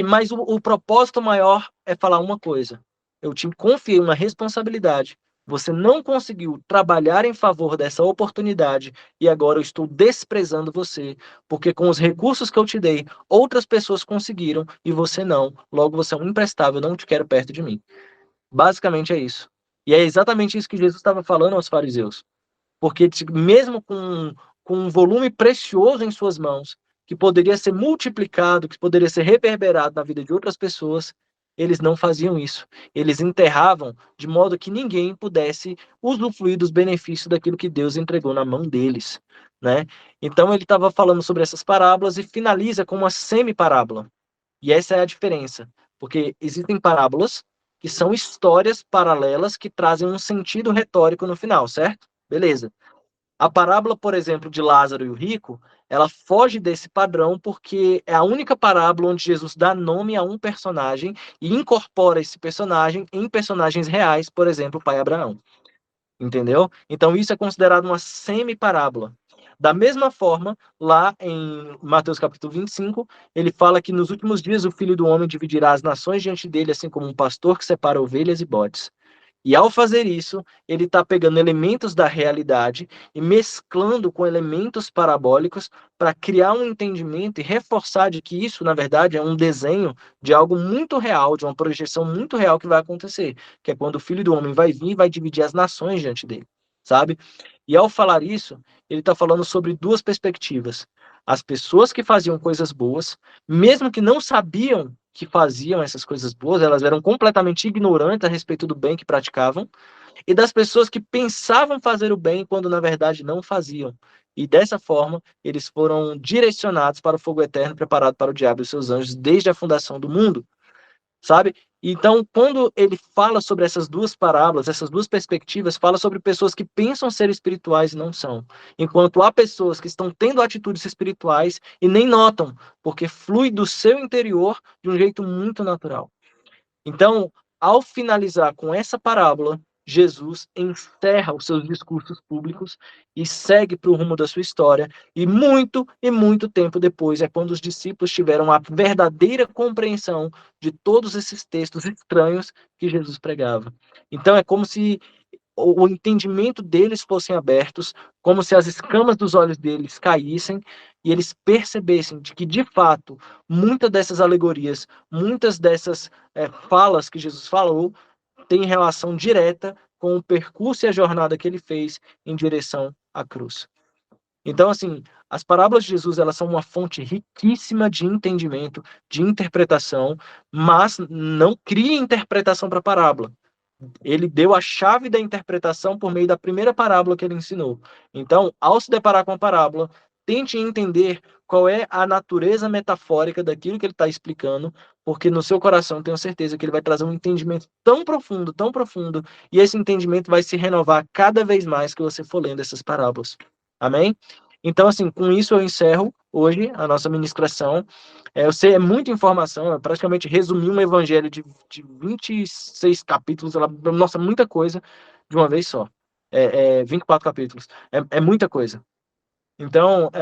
Mas o propósito maior é falar uma coisa. Eu te confiei uma responsabilidade. Você não conseguiu trabalhar em favor dessa oportunidade e agora eu estou desprezando você, porque com os recursos que eu te dei, outras pessoas conseguiram e você não. Logo você é um imprestável, não te quero perto de mim. Basicamente é isso. E é exatamente isso que Jesus estava falando aos fariseus. Porque mesmo com um volume precioso em suas mãos, que poderia ser multiplicado, que poderia ser reverberado na vida de outras pessoas, eles não faziam isso. Eles enterravam de modo que ninguém pudesse usufruir dos benefícios daquilo que Deus entregou na mão deles, né? Então ele estava falando sobre essas parábolas e finaliza com uma semi-parábola. E essa é a diferença, porque existem parábolas que são histórias paralelas que trazem um sentido retórico no final, certo? Beleza. A parábola, por exemplo, de Lázaro e o rico, ela foge desse padrão porque é a única parábola onde Jesus dá nome a um personagem e incorpora esse personagem em personagens reais, por exemplo, o pai Abraão. Entendeu? Então isso é considerado uma semi-parábola. Da mesma forma, lá em Mateus capítulo 25, ele fala que nos últimos dias o Filho do Homem dividirá as nações diante dele, assim como um pastor que separa ovelhas e bodes. E ao fazer isso, ele está pegando elementos da realidade e mesclando com elementos parabólicos para criar um entendimento e reforçar de que isso, na verdade, é um desenho de algo muito real, de uma projeção muito real que vai acontecer, que é quando o Filho do Homem vai vir e vai dividir as nações diante dele, sabe? E ao falar isso, ele está falando sobre duas perspectivas. As pessoas que faziam coisas boas, mesmo que não sabiam que faziam essas coisas boas, elas eram completamente ignorantes a respeito do bem que praticavam, e das pessoas que pensavam fazer o bem quando na verdade não faziam. E dessa forma, eles foram direcionados para o fogo eterno preparado para o diabo e seus anjos desde a fundação do mundo, sabe? Então, quando ele fala sobre essas duas parábolas, essas duas perspectivas, fala sobre pessoas que pensam ser espirituais e não são. Enquanto há pessoas que estão tendo atitudes espirituais e nem notam, porque flui do seu interior de um jeito muito natural. Então, ao finalizar com essa parábola, Jesus encerra os seus discursos públicos e segue para o rumo da sua história. E muito tempo depois é quando os discípulos tiveram a verdadeira compreensão de todos esses textos estranhos que Jesus pregava. Então, é como se o entendimento deles fossem abertos, como se as escamas dos olhos deles caíssem e eles percebessem de que, de fato, muitas dessas alegorias, muitas dessas falas que Jesus falou, têm relação direta com o percurso e a jornada que ele fez em direção à cruz. Então, assim, as parábolas de Jesus, elas são uma fonte riquíssima de entendimento, de interpretação, mas não cria interpretação para a parábola. Ele deu a chave da interpretação por meio da primeira parábola que ele ensinou. Então, ao se deparar com a parábola, tente entender qual é a natureza metafórica daquilo que ele está explicando, porque no seu coração tenho certeza que ele vai trazer um entendimento tão profundo, e esse entendimento vai se renovar cada vez mais que você for lendo essas parábolas. Amém? Então, assim, com isso eu encerro hoje a nossa ministração. Eu sei, é muita informação, eu praticamente resumi um evangelho de 26 capítulos, nossa, muita coisa de uma vez só. 24 capítulos. É muita coisa. Então,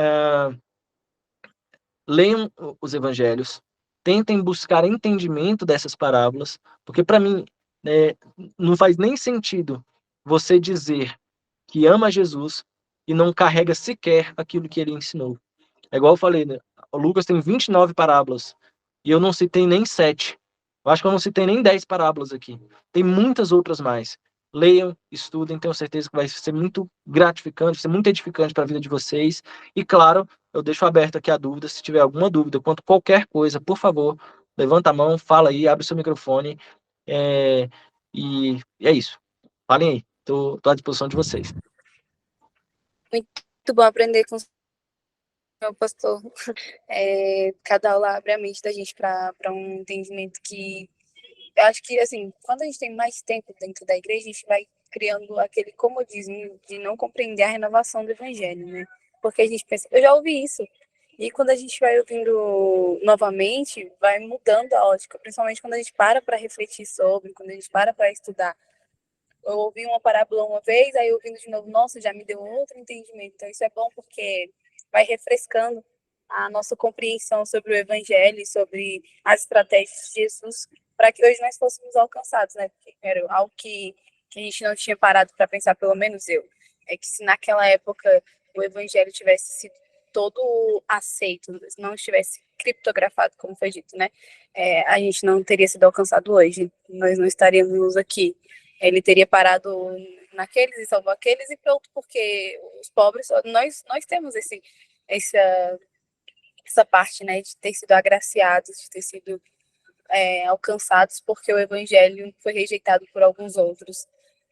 leiam os evangelhos, tentem buscar entendimento dessas parábolas, porque para mim não faz nem sentido você dizer que ama Jesus e não carrega sequer aquilo que ele ensinou. É igual eu falei, né? O Lucas tem 29 parábolas e eu não citei nem 7. Eu acho que eu não citei nem 10 parábolas aqui. Tem muitas outras mais. Leiam, estudem, tenho certeza que vai ser muito gratificante, vai ser muito edificante para a vida de vocês. E claro, eu deixo aberto aqui a dúvida, se tiver alguma dúvida quanto qualquer coisa, por favor, levanta a mão, fala aí, abre o seu microfone. E é isso. Falem aí, estou à disposição de vocês. Muito bom aprender com o meu pastor. Cada aula abre a mente da gente para um entendimento que eu acho que, assim, quando a gente tem mais tempo dentro da igreja, a gente vai criando aquele comodismo de não compreender a renovação do evangelho, né? Porque a gente pensa, eu já ouvi isso. E quando a gente vai ouvindo novamente, vai mudando a ótica, principalmente quando a gente para refletir sobre, quando a gente para estudar. Eu ouvi uma parábola uma vez, aí ouvindo de novo, nossa, já me deu outro entendimento. Então isso é bom porque vai refrescando a nossa compreensão sobre o evangelho e sobre as estratégias de Jesus para que hoje nós fôssemos alcançados, né? Porque era algo que a gente não tinha parado para pensar, pelo menos eu. É que se naquela época o evangelho tivesse sido todo aceito, não estivesse criptografado, como foi dito, né? A gente não teria sido alcançado hoje. Nós não estaríamos aqui. Ele teria parado naqueles e salvou aqueles e pronto, porque os pobres, nós temos essa parte, né, de ter sido agraciados, de ter sido alcançados porque o evangelho foi rejeitado por alguns outros.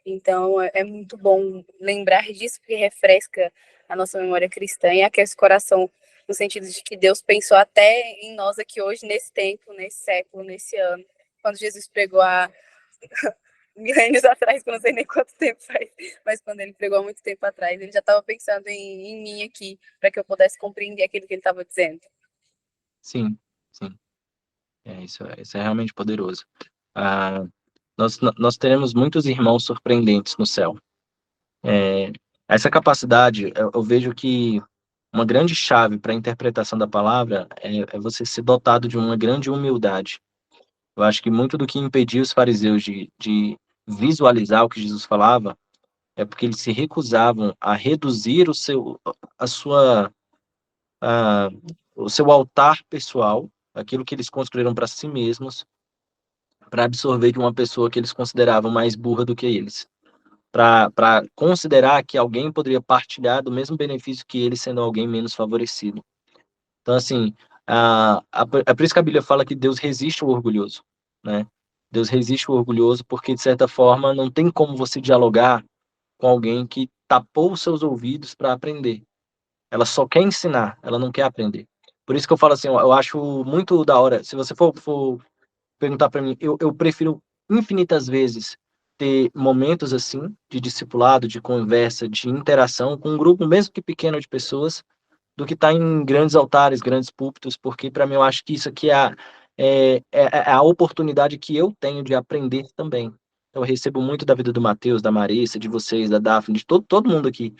Então, é muito bom lembrar disso, porque refresca a nossa memória cristã e aquece o coração no sentido de que Deus pensou até em nós aqui hoje, nesse tempo, nesse século, nesse ano. Quando Jesus pregou milênios atrás, que eu não sei nem quanto tempo faz, mas quando ele pregou há muito tempo atrás, ele já estava pensando em mim aqui, para que eu pudesse compreender aquilo que ele estava dizendo. Sim, sim. Isso é realmente poderoso. Nós teremos muitos irmãos surpreendentes no céu. Essa capacidade, eu vejo que uma grande chave para a interpretação da palavra é você ser dotado de uma grande humildade. Eu acho que muito do que impedia os fariseus de visualizar o que Jesus falava é porque eles se recusavam a reduzir o seu altar pessoal, aquilo que eles construíram para si mesmos, para absorver de uma pessoa que eles consideravam mais burra do que eles, para considerar que alguém poderia partilhar do mesmo benefício que ele, sendo alguém menos favorecido. Então, assim, é por isso que a Bíblia fala que Deus resiste ao orgulhoso, né? Deus resiste ao orgulhoso porque, de certa forma, não tem como você dialogar com alguém que tapou os seus ouvidos para aprender. Ela só quer ensinar, ela não quer aprender. Por isso que eu falo assim, eu acho muito da hora. Se você for perguntar para mim, eu prefiro infinitas vezes ter momentos assim de discipulado, de conversa, de interação com um grupo, mesmo que pequeno, de pessoas, do que estar em grandes altares, grandes púlpitos, porque para mim eu acho que isso aqui é a oportunidade que eu tenho de aprender também. Eu recebo muito da vida do Matheus, da Marissa, de vocês, da Daphne, de todo mundo aqui,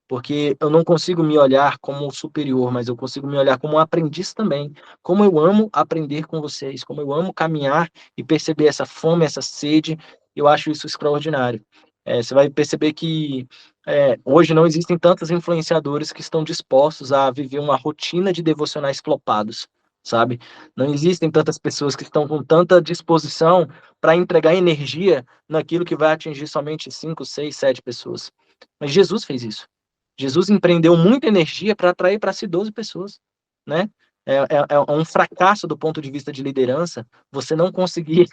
porque eu não consigo me olhar como superior, mas eu consigo me olhar como um aprendiz também. Como eu amo aprender com vocês, como eu amo caminhar e perceber essa fome, essa sede, eu acho isso extraordinário. Você vai perceber que hoje não existem tantos influenciadores que estão dispostos a viver uma rotina de devocionais flopados, sabe? Não existem tantas pessoas que estão com tanta disposição para entregar energia naquilo que vai atingir somente 5, 6, 7 pessoas. Mas Jesus fez isso. Jesus empreendeu muita energia para atrair para si 12 pessoas, né? é um fracasso do ponto de vista de liderança você não conseguir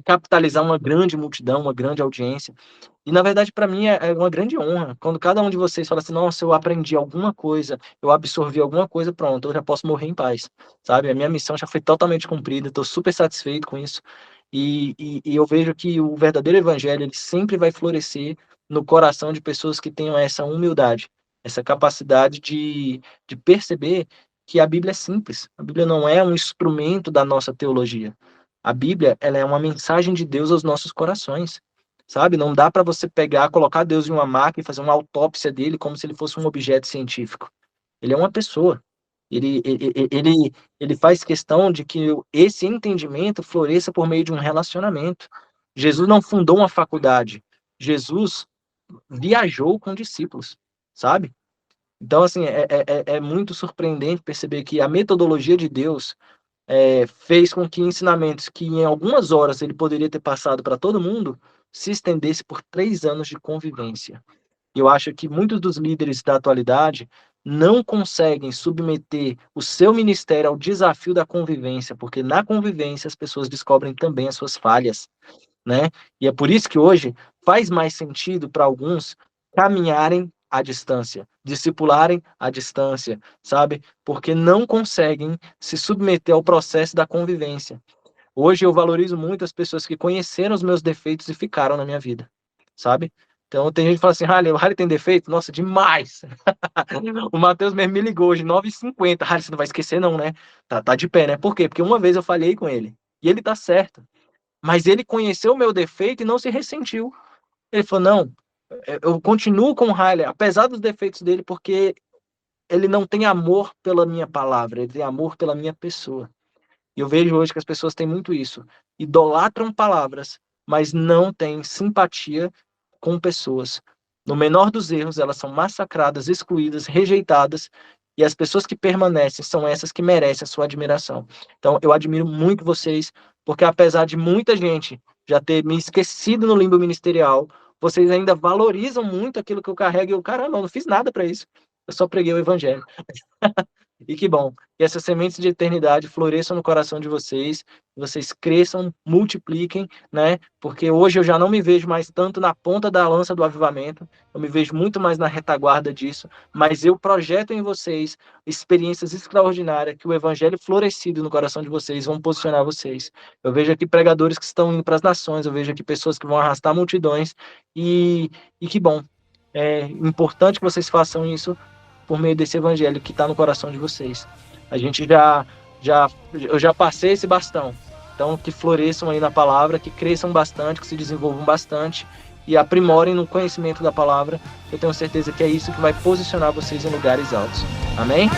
capitalizar uma grande multidão, uma grande audiência. E, na verdade, para mim é uma grande honra. Quando cada um de vocês fala assim, nossa, eu aprendi alguma coisa, eu absorvi alguma coisa, pronto, eu já posso morrer em paz, sabe? A minha missão já foi totalmente cumprida, estou super satisfeito com isso. E eu vejo que o verdadeiro evangelho, ele sempre vai florescer no coração de pessoas que tenham essa humildade, essa capacidade de perceber que a Bíblia é simples. A Bíblia não é um instrumento da nossa teologia. A Bíblia, ela é uma mensagem de Deus aos nossos corações, sabe? Não dá para você pegar, colocar Deus em uma máquina e fazer uma autópsia dele como se ele fosse um objeto científico. Ele é uma pessoa. Ele faz questão de que esse entendimento floresça por meio de um relacionamento. Jesus não fundou uma faculdade. Jesus viajou com discípulos, sabe? Então, assim, é muito surpreendente perceber que a metodologia de Deus fez com que ensinamentos que em algumas horas ele poderia ter passado para todo mundo se estendesse por 3 anos de convivência. Eu acho que muitos dos líderes da atualidade não conseguem submeter o seu ministério ao desafio da convivência, porque na convivência as pessoas descobrem também as suas falhas, né? E é por isso que hoje faz mais sentido para alguns caminharem à distância, discipularem à distância, sabe? Porque não conseguem se submeter ao processo da convivência. Hoje eu valorizo muito as pessoas que conheceram os meus defeitos e ficaram na minha vida, sabe? Então tem gente que fala assim, o Harley tem defeito? Nossa, demais! O Matheus mesmo me ligou hoje, 9h50. Harley, você não vai esquecer não, né? Tá de pé, né? Por quê? Porque uma vez eu falhei com ele, e ele tá certo. Mas ele conheceu o meu defeito e não se ressentiu. Ele falou, não, eu continuo com o Harley, apesar dos defeitos dele, porque ele não tem amor pela minha palavra, ele tem amor pela minha pessoa. E eu vejo hoje que as pessoas têm muito isso. Idolatram palavras, mas não têm simpatia com pessoas. No menor dos erros, elas são massacradas, excluídas, rejeitadas, e as pessoas que permanecem são essas que merecem a sua admiração. Então, eu admiro muito vocês, porque apesar de muita gente já ter me esquecido no limbo ministerial, vocês ainda valorizam muito aquilo que eu carrego, e eu, caramba, eu não fiz nada para isso. Eu só preguei o evangelho. E que bom, que essas sementes de eternidade floresçam no coração de vocês, vocês cresçam, multipliquem, né? Porque hoje eu já não me vejo mais tanto na ponta da lança do avivamento, eu me vejo muito mais na retaguarda disso, mas eu projeto em vocês experiências extraordinárias que o evangelho florescido no coração de vocês vão posicionar vocês. Eu vejo aqui pregadores que estão indo para as nações, eu vejo aqui pessoas que vão arrastar multidões, e que bom. É importante que vocês façam isso por meio desse evangelho que está no coração de vocês. A gente eu já passei esse bastão. Então, que floresçam aí na palavra, que cresçam bastante, que se desenvolvam bastante e aprimorem no conhecimento da palavra. Eu tenho certeza que é isso que vai posicionar vocês em lugares altos. Amém?